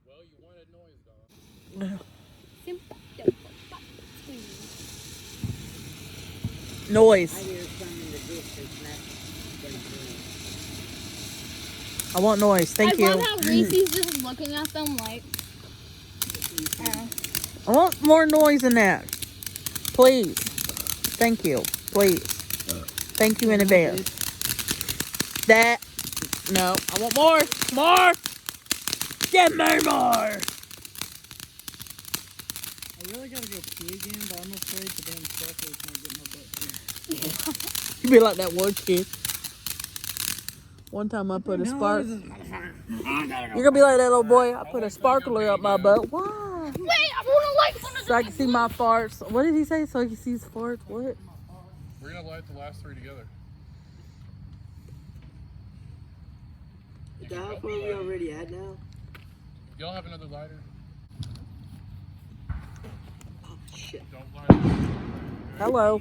S5: Well, you wanted noise, dog.
S4: Noise. I want noise. Thank
S2: I
S4: you.
S2: love how Reese's just looking at them like.
S4: I want more noise than that. Please. Thank you. Please. Thank you in advance. That. No. I want more. More. Give me more.
S6: I really gotta go pee again, but I'm afraid the damn sucker is gonna get my butt cheeks.
S4: You be like that one kid. One time I put a spark. You're gonna be like that little boy. I put a sparkler up my butt. Why?
S2: Wait, I want to light one of
S4: So I can see my farts. What did he say? So he can see his farts. What?
S5: We're gonna light the last three together.
S6: How far are we already at now?
S5: Y'all have another lighter?
S6: Oh shit.
S5: Don't light it.
S4: Hello.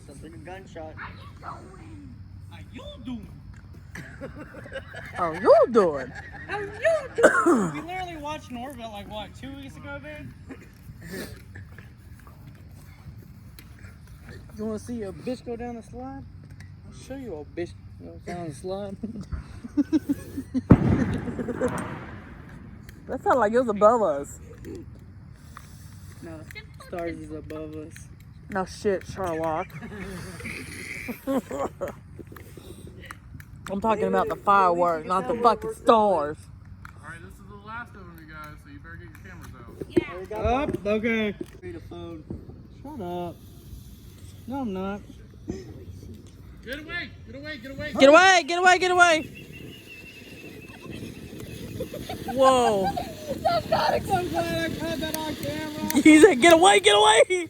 S6: Something a gunshot. How you doing?
S4: How you doing?
S6: How you doing? We literally watched Norville like what, 2 weeks ago, dude? You wanna see a bitch go down the slide? I'll show you a bitch go down the slide.
S4: That sounded like it was above us.
S6: No, stars is above us.
S4: No shit, Sherlock. I'm talking about the fireworks, not the fucking stars.
S5: Alright, this is the last of them, you guys, so you better get your cameras out.
S6: Up, okay. Read a phone. Shut up. No, I'm not.
S5: Get away! Get away! Get away!
S4: Get away, get away, get away. Whoa.
S6: I'm glad I caught that on camera.
S4: He said, get away, get away.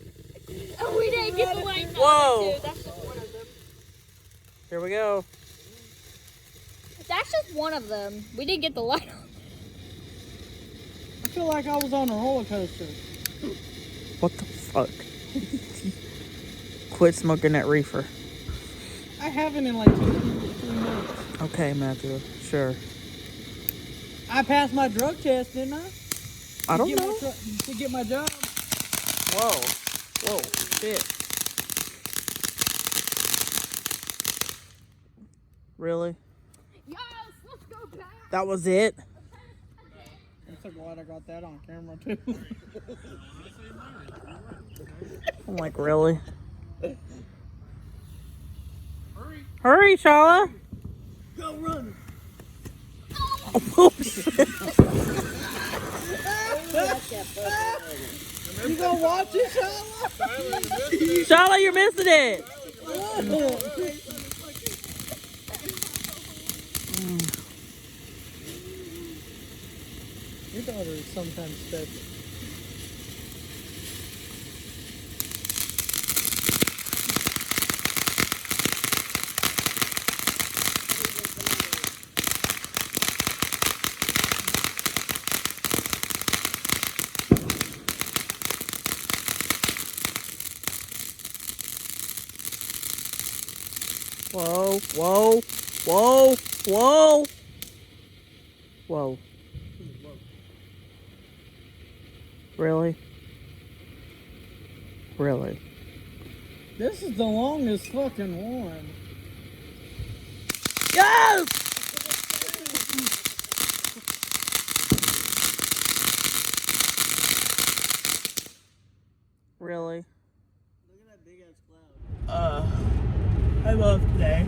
S2: Oh, we didn't get the light.
S4: Whoa.
S2: That's just one of them.
S4: Here we go.
S2: That's just one of them. We didn't get the light on.
S6: I feel like I was on a roller coaster.
S4: What the fuck? Quit smoking that reefer.
S6: I haven't in like 2 months.
S4: Okay, Matthew. Sure.
S6: I passed my drug test, didn't I?
S4: I don't know.
S6: To get my job.
S4: Whoa. Whoa. Shit. Really?
S2: Yes, let's go back.
S4: That was it?
S6: I'm so glad I got that on camera too.
S4: I'm like, really? Hurry, Shala.
S6: Go run.
S4: Oh, shit.
S6: You gonna watch it, Shala?
S4: Shala, you're missing it.
S6: daughter is sometimes special.
S4: Whoa, whoa, whoa, whoa. Whoa. Really? Really?
S6: This is the longest fucking one.
S4: Yes! Really?
S6: Look at that big ass cloud.
S4: I love today.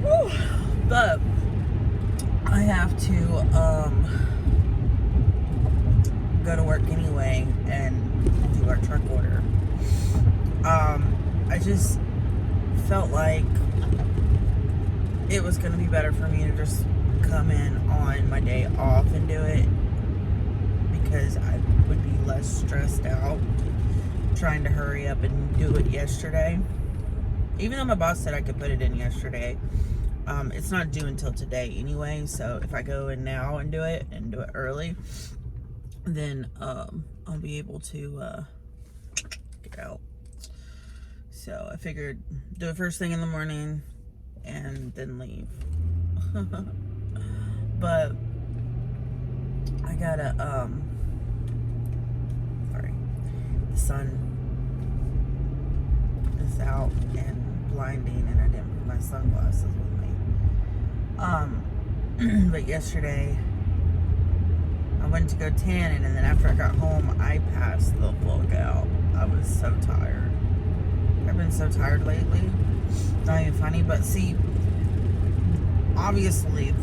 S4: Whew. But I have to go to work anyway and do our truck order. I just felt like it was gonna be better for me to just come in on my day off and do it, because I would be less stressed out trying to hurry up and do it yesterday. Even though my boss said I could put it in yesterday, it's not due until today anyway. So if I go in now and do it early, then I'll be able to get out. So I figured do it first thing in the morning and then leave. But I gotta sorry, the sun is out and blinding, and I didn't bring my sunglasses with me. But yesterday I went to go tanning, and then after I got home I passed the fuck out. I was so tired. I've been so tired lately. Not even funny. But see, obviously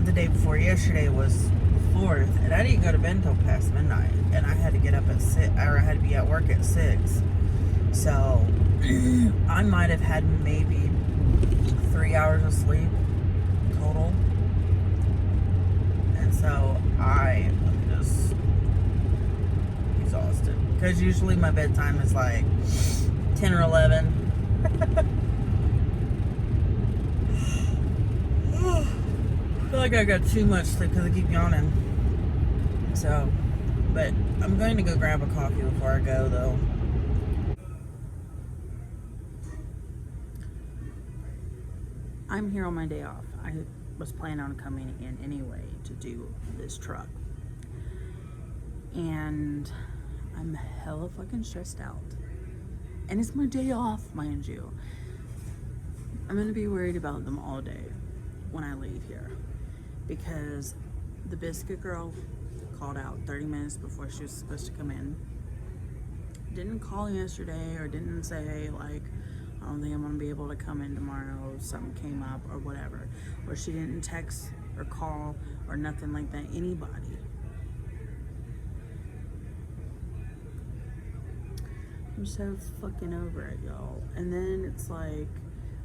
S4: the day before yesterday was the 4th, and I didn't go to bed until past midnight, and I had to get up at 6, or I had to be at work at 6. So I might have had maybe 3 hours of sleep total. And so I am just exhausted, because usually my bedtime is like 10 or 11. I feel like I got too much sleep because I keep yawning. So, but I'm going to go grab a coffee before I go, though. I'm here on my day off. I was planning on coming in anyway to do this truck. And I'm hella fucking stressed out. And it's my day off, mind you. I'm gonna be worried about them all day when I leave here, because the biscuit girl called out 30 minutes before she was supposed to come in. Didn't call yesterday, or didn't say like, I don't think I'm gonna be able to come in tomorrow, something came up or whatever. Or she didn't text or call or nothing like that, anybody. I'm so fucking over it, y'all. And then it's like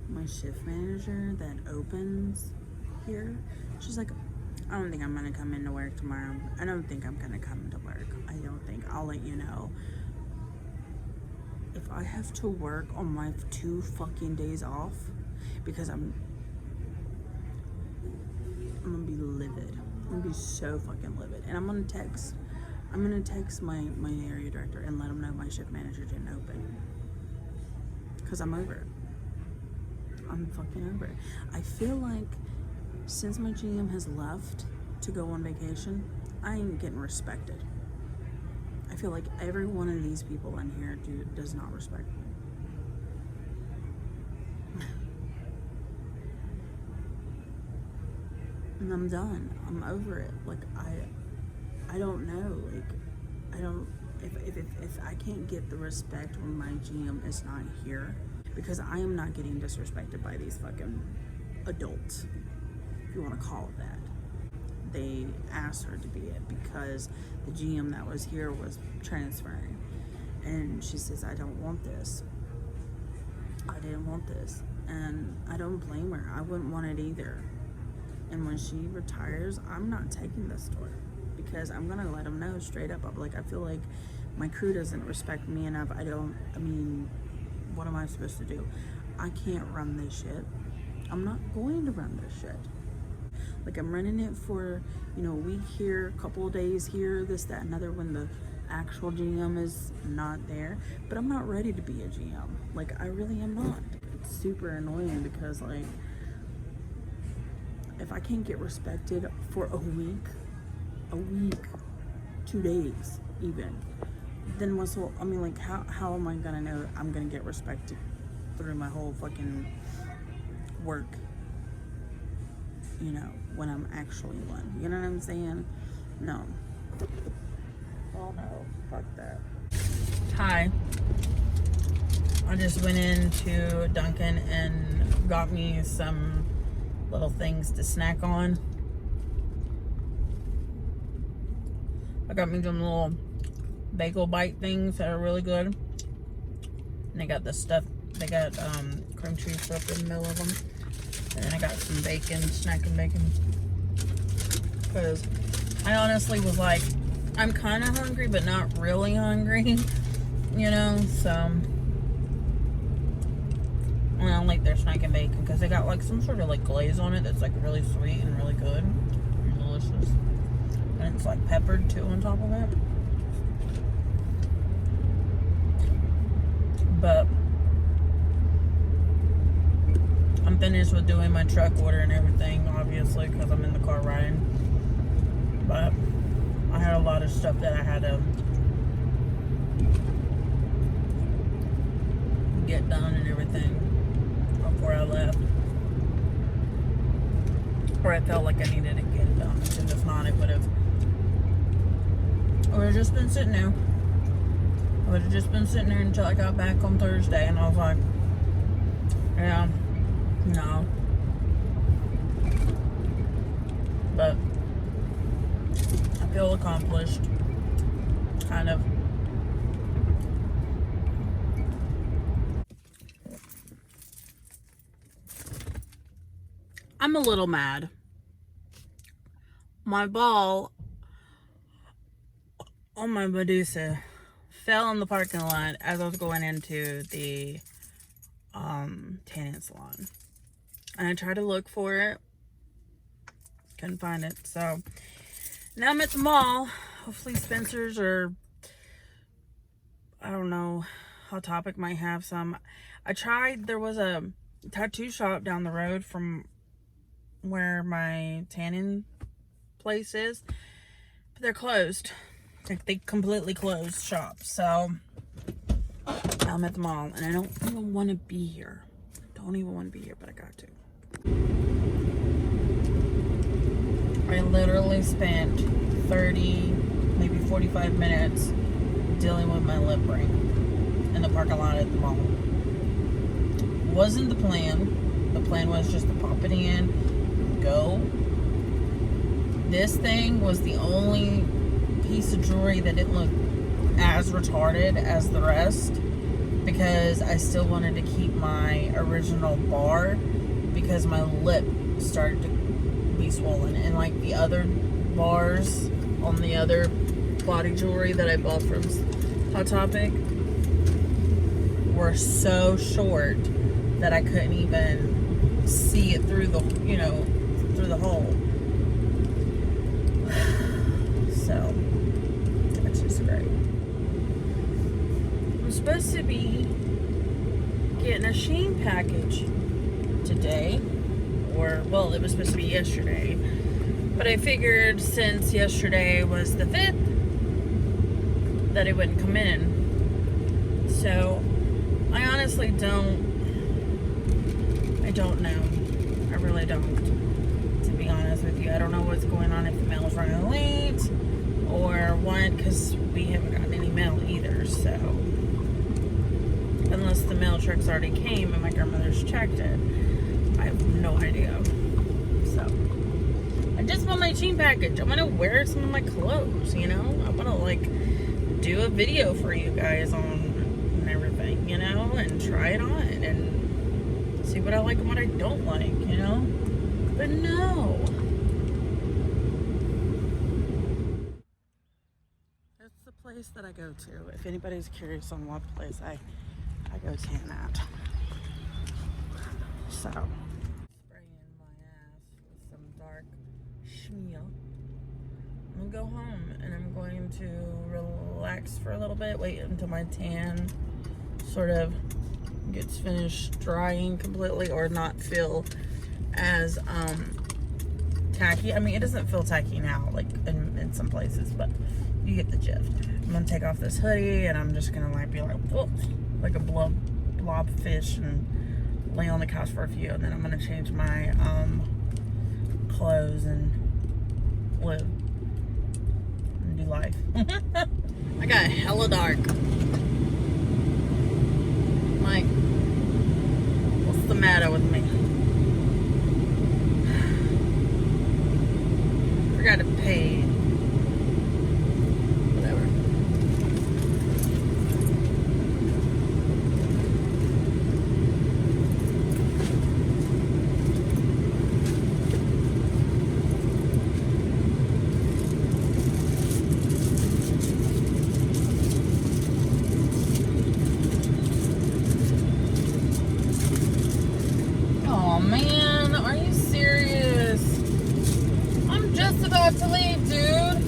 S4: my shift manager that opens here, she's like, I don't think I'm gonna come into work tomorrow. I don't think I'm gonna come into work. I don't think. I'll let you know. If I have to work on my 2 fucking days off, because I'm gonna be livid. I'm gonna be so fucking livid. And I'm gonna text my area director and let him know my shift manager didn't open. Because I'm over it. I'm fucking over it. I feel like since my GM has left to go on vacation, I ain't getting respected. I feel like every one of these people in here does not respect me. And I'm done. I'm over it. Like, I don't know. Like, I don't, if I can't get the respect when my GM is not here, because I am not getting disrespected by these fucking adults, if you want to call it that. They asked her to be it because the GM that was here was transferring, and she says, I don't want this. I didn't want this, and I don't blame her. I wouldn't want it either.
S1: And when she retires, I'm not taking this store, because I'm gonna let them know straight up. I'm like, I feel like my crew doesn't respect me enough. I mean, what am I supposed to do? I can't run this shit. I'm not going to run this shit. Like, I'm running it for, you know, a week here, a couple of days here, this, that, another, when the actual GM is not there. But I'm not ready to be a GM. Like, I really am not. It's super annoying because, like, if I can't get respected for a week, 2 days even, then what's the, I mean, like, how am I gonna know I'm gonna get respected through my whole fucking work, you know, when I'm actually one? You know what I'm saying? No. Oh no, fuck that. Hi. I just went into Dunkin' and got me some little things to snack on. I got me some little bagel bite things that are really good. And they got the stuff, they got cream cheese stuff in the middle of them. And then I got some bacon, snacking bacon. Because I honestly was like, I'm kind of hungry, but not really hungry, you know, so. And I like their snack and bacon because they got like some sort of like glaze on it that's like really sweet and really good and delicious. And it's like peppered too on top of it. But I'm finished with doing my truck order and everything, obviously, because I'm in the car riding. But I had a lot of stuff that I had to get done and everything before I left. Or I felt like I needed to get it done. Because if not, it would have just been sitting there. I would have just been sitting there until I got back on Thursday, and I was like, yeah, no. But I feel accomplished, kind of. I'm a little mad. My ball on my Medusa fell in the parking lot as I was going into the tanning salon. And I tried to look for it. Couldn't find it. So now I'm at the mall. Hopefully Spencer's, or I don't know, Hot Topic might have some. I tried, there was a tattoo shop down the road from where my tanning place is, but they're closed. Like, they completely closed shop. So I'm at the mall and I don't even want to be here. Don't even want to be here, but I got to. I literally spent 30, maybe 45 minutes dealing with my lip ring in the parking lot at the mall. Wasn't the plan. The plan was just to pop it in, go. This thing was the only piece of jewelry that didn't look as retarded as the rest, because I still wanted to keep my original bar because my lip started to be swollen, and like the other bars on the other body jewelry that I bought from Hot Topic were so short that I couldn't even see it through the, you know, through the hole. So that's just great. I'm supposed to be getting a Shein package today, or well, it was supposed to be yesterday, but I figured since yesterday was the 5th that it wouldn't come in. So I honestly don't know. I really don't, to be honest with you. I don't know what's going on, if the mail's running late or what, because we haven't gotten any mail either. So unless the mail trucks already came and my grandmother's checked it, I have no idea. So I just want my Shein package. I'm gonna wear some of my clothes, you know. I want to like do a video for you guys on and everything, you know, and try it on and see what I like and what I don't like, you know. But no, that I go to. If anybody's curious on what place I go tan at. So, spraying my ass with some dark schmear. I'm gonna go home and I'm going to relax for a little bit, wait until my tan sort of gets finished drying completely or not feel as tacky. I mean, it doesn't feel tacky now, like in some places, but you get the gist. I'm gonna take off this hoodie and I'm just gonna like be like, whoop, like a blob fish and lay on the couch for a few, and then I'm gonna change my clothes and live and do life. I got hella dark. Like, what's the matter with me? Forgot to pay. Whatever. Oh man, are you serious? I'm just about to leave, dude.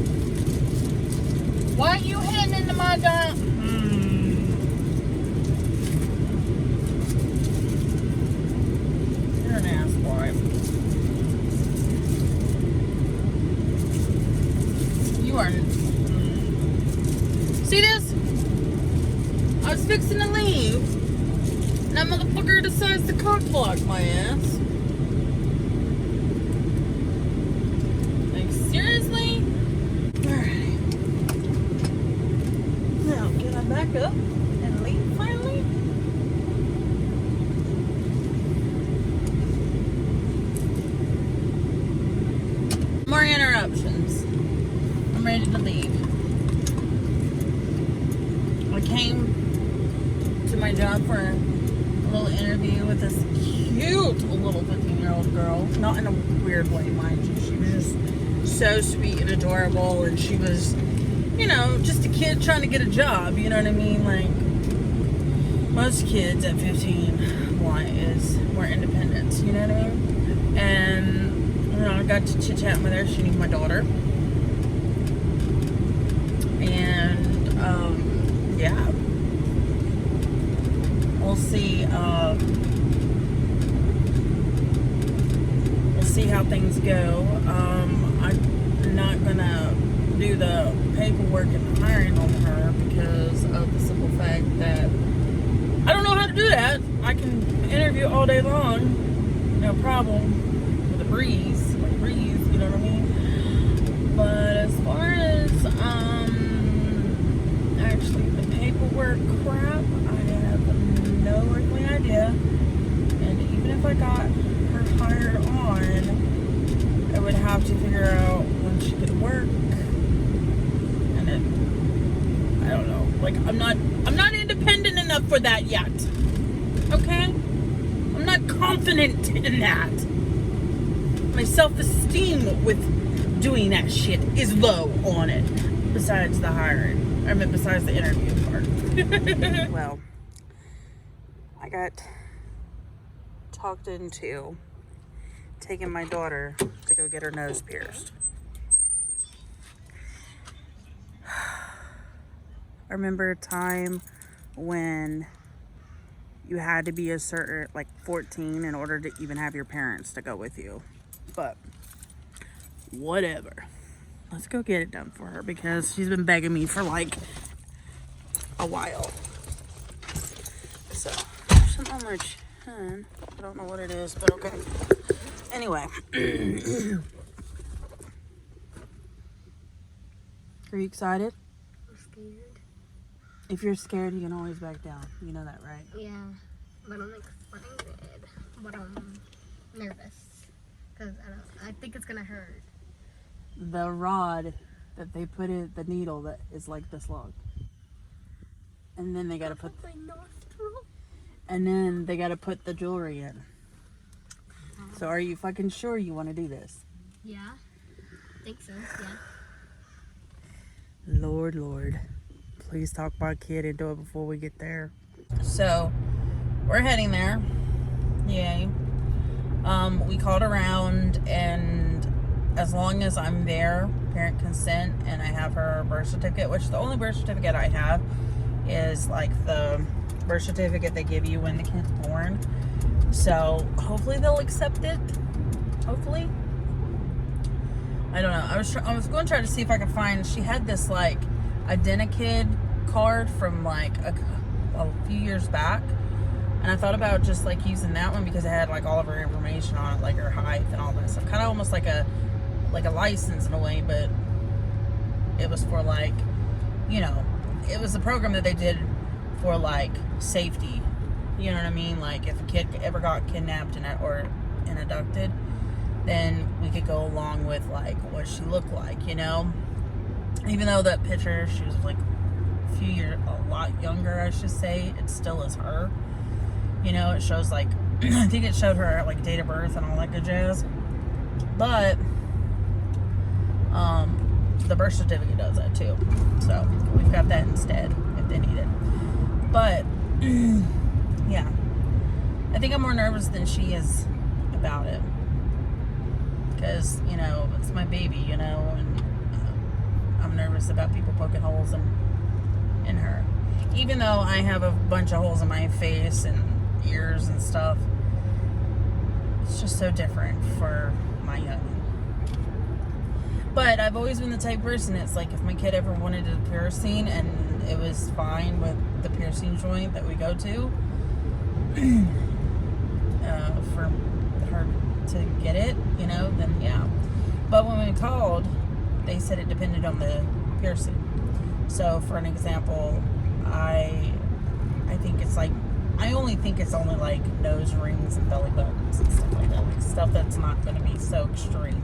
S1: Why are you heading into my dump? You're an ass boy. You are. See this? I was fixing to leave. And that motherfucker decides to cock block my ass. Like, seriously? Alright. Now, can I back up and leave finally? More interruptions. I'm ready to leave. I came to my job for a little interview with this cute little 15-year-old girl. Not in a weird way, mind you. She was just so sweet and adorable, and she was, you know, just a kid trying to get a job, you know what I mean? Like, most kids at 15 want is more independence, you know what I mean? And, you know, I got to chit-chat with her. She knew my daughter. And, yeah. We'll see how things go. I'm not gonna do the paperwork and hiring on her because of the simple fact that I don't know how to do that. I can interview all day long, no problem, with a breeze, you know what I mean? But as far as actually the paperwork crap, I have no earthly idea. And even if I got her hired on, I would have to figure out when she could work. And I don't know. Like, I'm not independent enough for that yet. Okay? I'm not confident in that. My self-esteem with doing that shit is low on it. Besides the hiring. I mean, besides the interview part. Well, I got talked into taking my daughter to go get her nose pierced. I remember a time when you had to be a certain, like 14 in order to even have your parents to go with you. But whatever. Let's go get it done for her because she's been begging me for like a while. So, something on my chin. I don't know what it is, but okay. Anyway. Are you excited?
S2: I'm scared.
S1: If you're scared, you can always back down. You know that, right?
S2: Yeah, but I'm excited. But I'm nervous because I think it's gonna hurt.
S1: The rod that they put in, the needle that is like this long. And then they gotta put
S2: my nostril.
S1: And then they gotta put the jewelry in. So are you fucking sure you want to do this?
S2: Yeah, I think so. Yeah.
S1: Lord,
S4: Please talk my kid into it before we get there. So, we're heading there. Yay. We called around, and as long as I'm there, parent consent, and I have her birth certificate, which the only birth certificate I have is like the birth certificate they give you when the kid's born. So hopefully they'll accept it. Hopefully. I don't know. I was going to try to see if I could find. She had this like Identikid card from like a few years back, and I thought about just like using that one because it had like all of her information on it, like her height and all that stuff. Kind of almost like a license in a way, but it was for like, you know, it was a program that they did for like safety. You know what I mean? Like if a kid ever got kidnapped or abducted, then we could go along with like what she looked like, you know? Even though that picture, she was like a lot younger, I should say, it still is her. You know, it shows like, I think it showed her like date of birth and all that good jazz. But, the birth certificate does that too. So, we've got that instead if they need it. But, yeah. I think I'm more nervous than she is about it. Because, you know, it's my baby, you know, and I'm nervous about people poking holes in her. Even though I have a bunch of holes in my face and ears and stuff, it's just so different for my youngin'. But I've always been the type of person, it's like if my kid ever wanted a piercing and it was fine with the piercing joint that we go to, for her to get it, you know, then yeah. But when we called, they said it depended on the piercing. So for an example, I think it's like, I only think it's only like nose rings and belly buttons and stuff like that. Like stuff that's not going to be so extreme.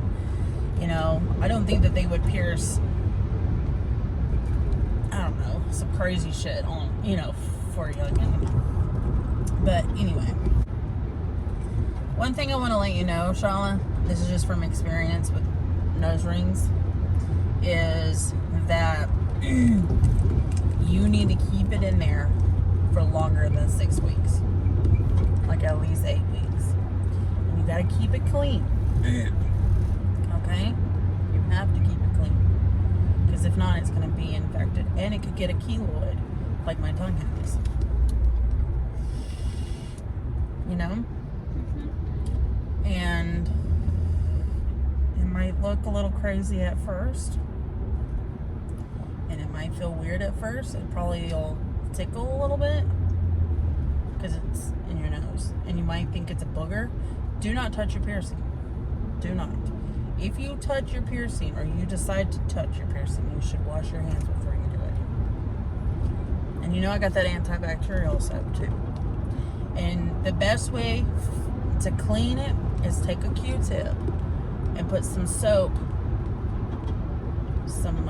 S4: You know, I don't think that they would pierce, I don't know, some crazy shit on, you know, for a youngin'. But anyway, one thing I want to let you know, Shala, this is just from experience with nose rings, is that you need to keep it in there for longer than 6 weeks. Like at least 8 weeks. And you gotta keep it clean. Okay? You have to keep it clean. Because if not, it's gonna be infected. And it could get a keloid, like my tongue has. You know? And it might look a little crazy at first. And it might feel weird at first. It probably will tickle a little bit because it's in your nose. And you might think it's a booger. Do not touch your piercing. Do not. If you touch your piercing or you decide to touch your piercing, you should wash your hands before you do it. And you know I got that antibacterial soap too. And the best way to clean it is take a Q-tip and put some soap, some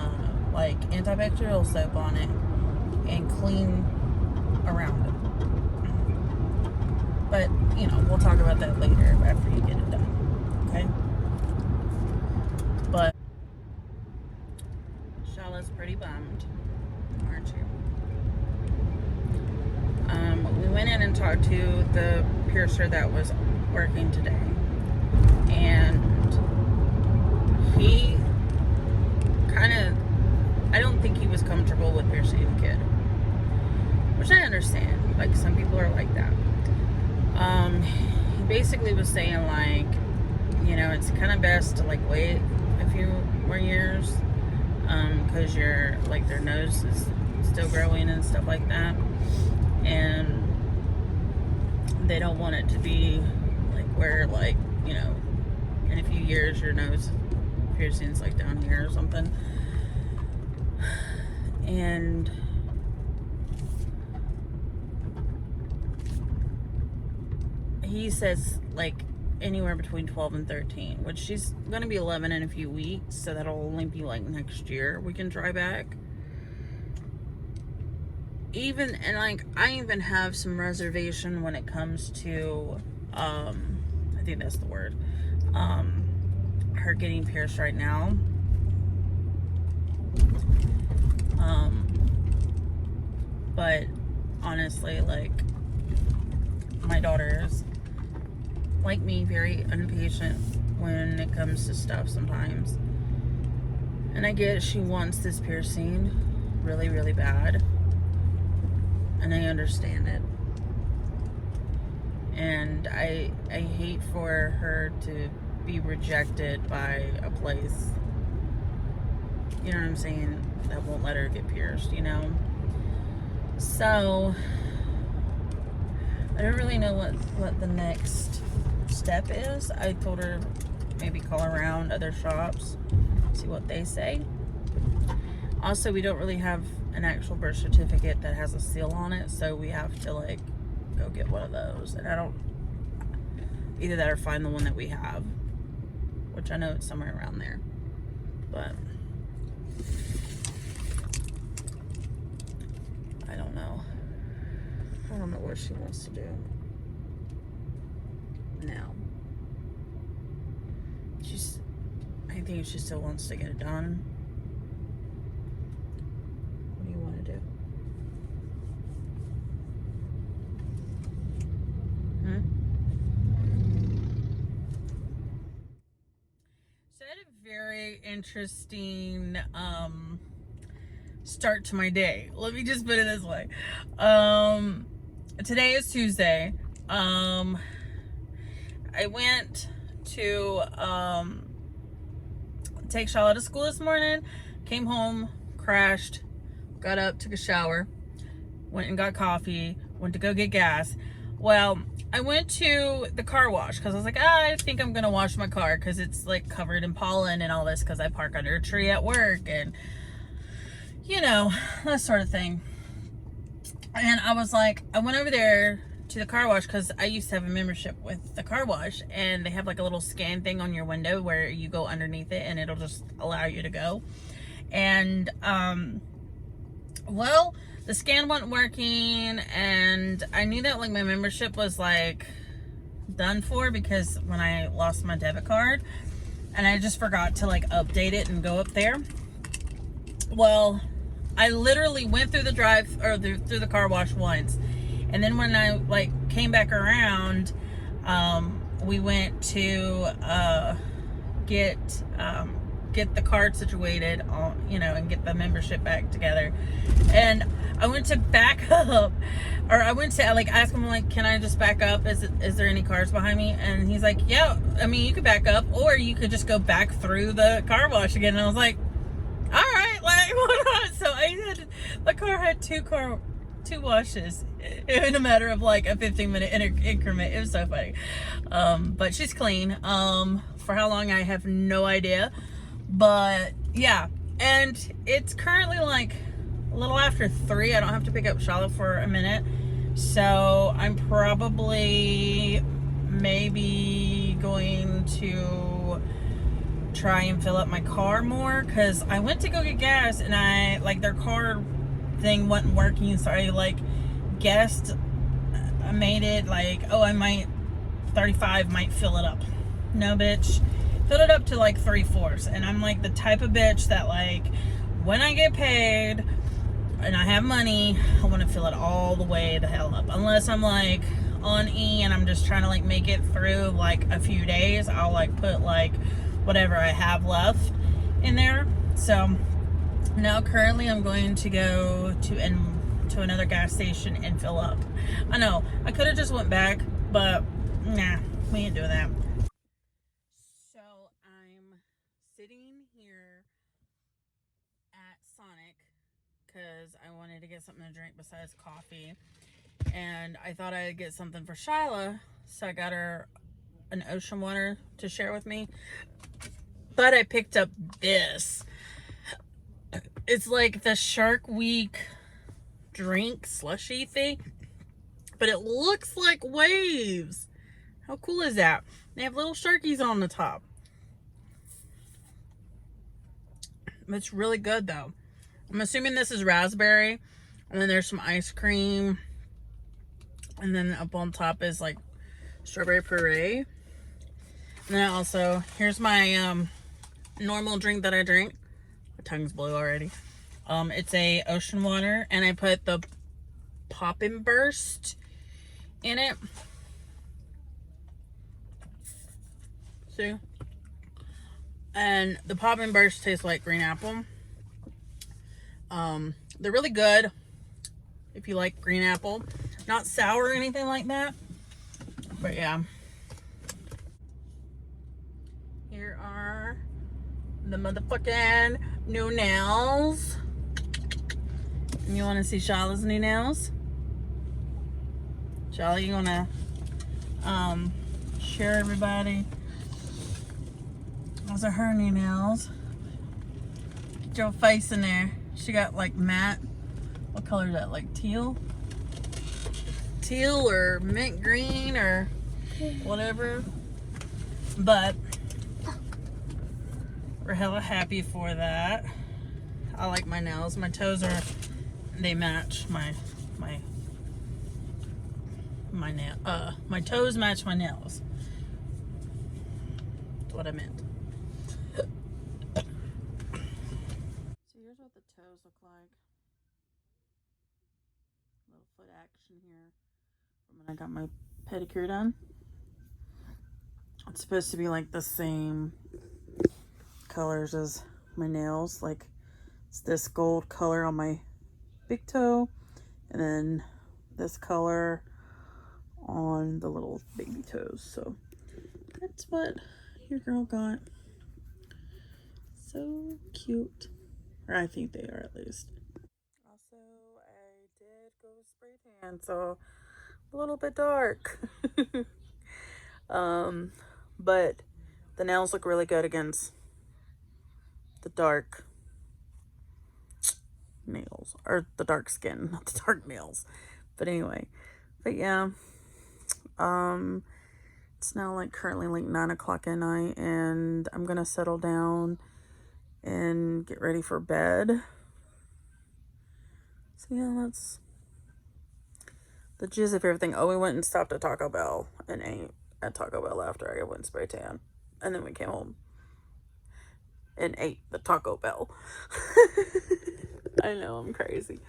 S4: like antibacterial soap on it, and clean around it. But you know, we'll talk about that later after you get it done. Okay? But Shala's pretty bummed, aren't you? We went in and talked to the piercer that was working today, and he I don't think he was comfortable with piercing a kid, which I understand. Like, some people are like that. He basically was saying, like, you know, it's kind of best to, like, wait a few more years, because you're, like, their nose is still growing and stuff like that, and they don't want it to be, like, where, like, you know, in a few years your nose piercing's, like, down here or something. And he says like anywhere between 12 and 13, which she's gonna be 11 in a few weeks, so that'll only be like next year we can try back. And like, I even have some reservation when it comes to I think that's the word, her getting pierced right now. But honestly, like, my daughter is, like me, very impatient when it comes to stuff sometimes. And I get she wants this piercing really, really bad. And I understand it. And I hate for her to be rejected by a place, you know what I'm saying, that won't let her get pierced, you know? So I don't really know what the next step is. I told her maybe call around other shops, see what they say. Also, we don't really have an actual birth certificate that has a seal on it, so we have to like go get one of those. And I don't, either that or find the one that we have, which I know it's somewhere around there. But I don't know. I don't know what she wants to do now. I think she still wants to get it done. What do you want to do? So I had a very interesting start to my day. Let me just put it this way. Today is Tuesday. I went to take Charlotte to school this morning, came home, crashed, got up, took a shower, went and got coffee, went to go get gas. Well, I went to the car wash because I was like, I think I'm gonna wash my car because it's like covered in pollen and all this because I park under a tree at work and you know, that sort of thing. And I was like, I went over there to the car wash because I used to have a membership with the car wash, and they have like a little scan thing on your window where you go underneath it and it'll just allow you to go. And well, the scan wasn't working, and I knew that like my membership was like done for because when I lost my debit card, and I just forgot to like update it and go up there. Well, I literally went through the through the car wash once, and then when I like came back around, we went to get the card situated on, you know, and get the membership back together. And I went to back up, or I went to like ask him like, can I just back up? Is there any cars behind me? And he's like, yeah, I mean, you could back up, or you could just go back through the car wash again. And I was like, all right, like, why not? So the car had two washes in a matter of like a 15-minute increment. It was so funny. But she's clean. For how long, I have no idea. But yeah, and it's currently like a little after 3. I don't have to pick up Charlotte for a minute. So I'm probably maybe going to try and fill up my car more, because I went to go get gas and I like their car thing wasn't working, so I like guessed, I made it like, oh, I might 35 might fill it up. No, bitch, filled it up to like 3/4. And I'm like the type of bitch that like when I get paid and I have money, I want to fill it all the way the hell up, unless I'm like on E and I'm just trying to like make it through like a few days. I'll like put like whatever I have left in there. So now currently I'm going to go to another gas station and fill up. I know I could have just went back, but nah, we ain't doing that. So I'm sitting here at Sonic because I wanted to get something to drink besides coffee, and I thought I'd get something for Shyla, so I got her an ocean water to share with me. But I picked up this. It's like the Shark Week drink slushy thing, but it looks like waves. How cool is that? They have little sharkies on the top. It's really good though. I'm assuming this is raspberry, and then there's some ice cream, and then up on top is like strawberry puree. And then also, here's my normal drink that I drink. My tongue's blue already. It's a ocean water, and I put the Pop and Burst in it. See? And the Pop and Burst tastes like green apple. They're really good if you like green apple. Not sour or anything like that. But yeah. Here are the motherfucking new nails. And you want to see Charlotte's new nails? Charlotte, you want to share everybody? Those are her new nails. Get your face in there. She got like matte. What color is that? Like teal? Teal or mint green or whatever. But we're hella happy for that. I like my nails. My toes are, they match my nail. My toes match my nails. That's what I meant. So here's what the toes look like. Little foot action here from when I got my pedicure done. It's supposed to be like the same colors as my nails. Like it's this gold color on my big toe, and then this color on the little baby toes. So that's what your girl got. So cute. Or I think they are, at least. Also, I did go spray tan, so a little bit dark. But the nails look really good against the dark nails, or the dark skin, not the dark nails. But anyway, but yeah, it's now like currently like 9 o'clock at night, and I'm gonna settle down and get ready for bed. So yeah, that's the gist of everything. Oh, we went and stopped at Taco Bell and ate at Taco Bell after I went spray tan, and then we came home and ate the Taco Bell. I know, I'm crazy.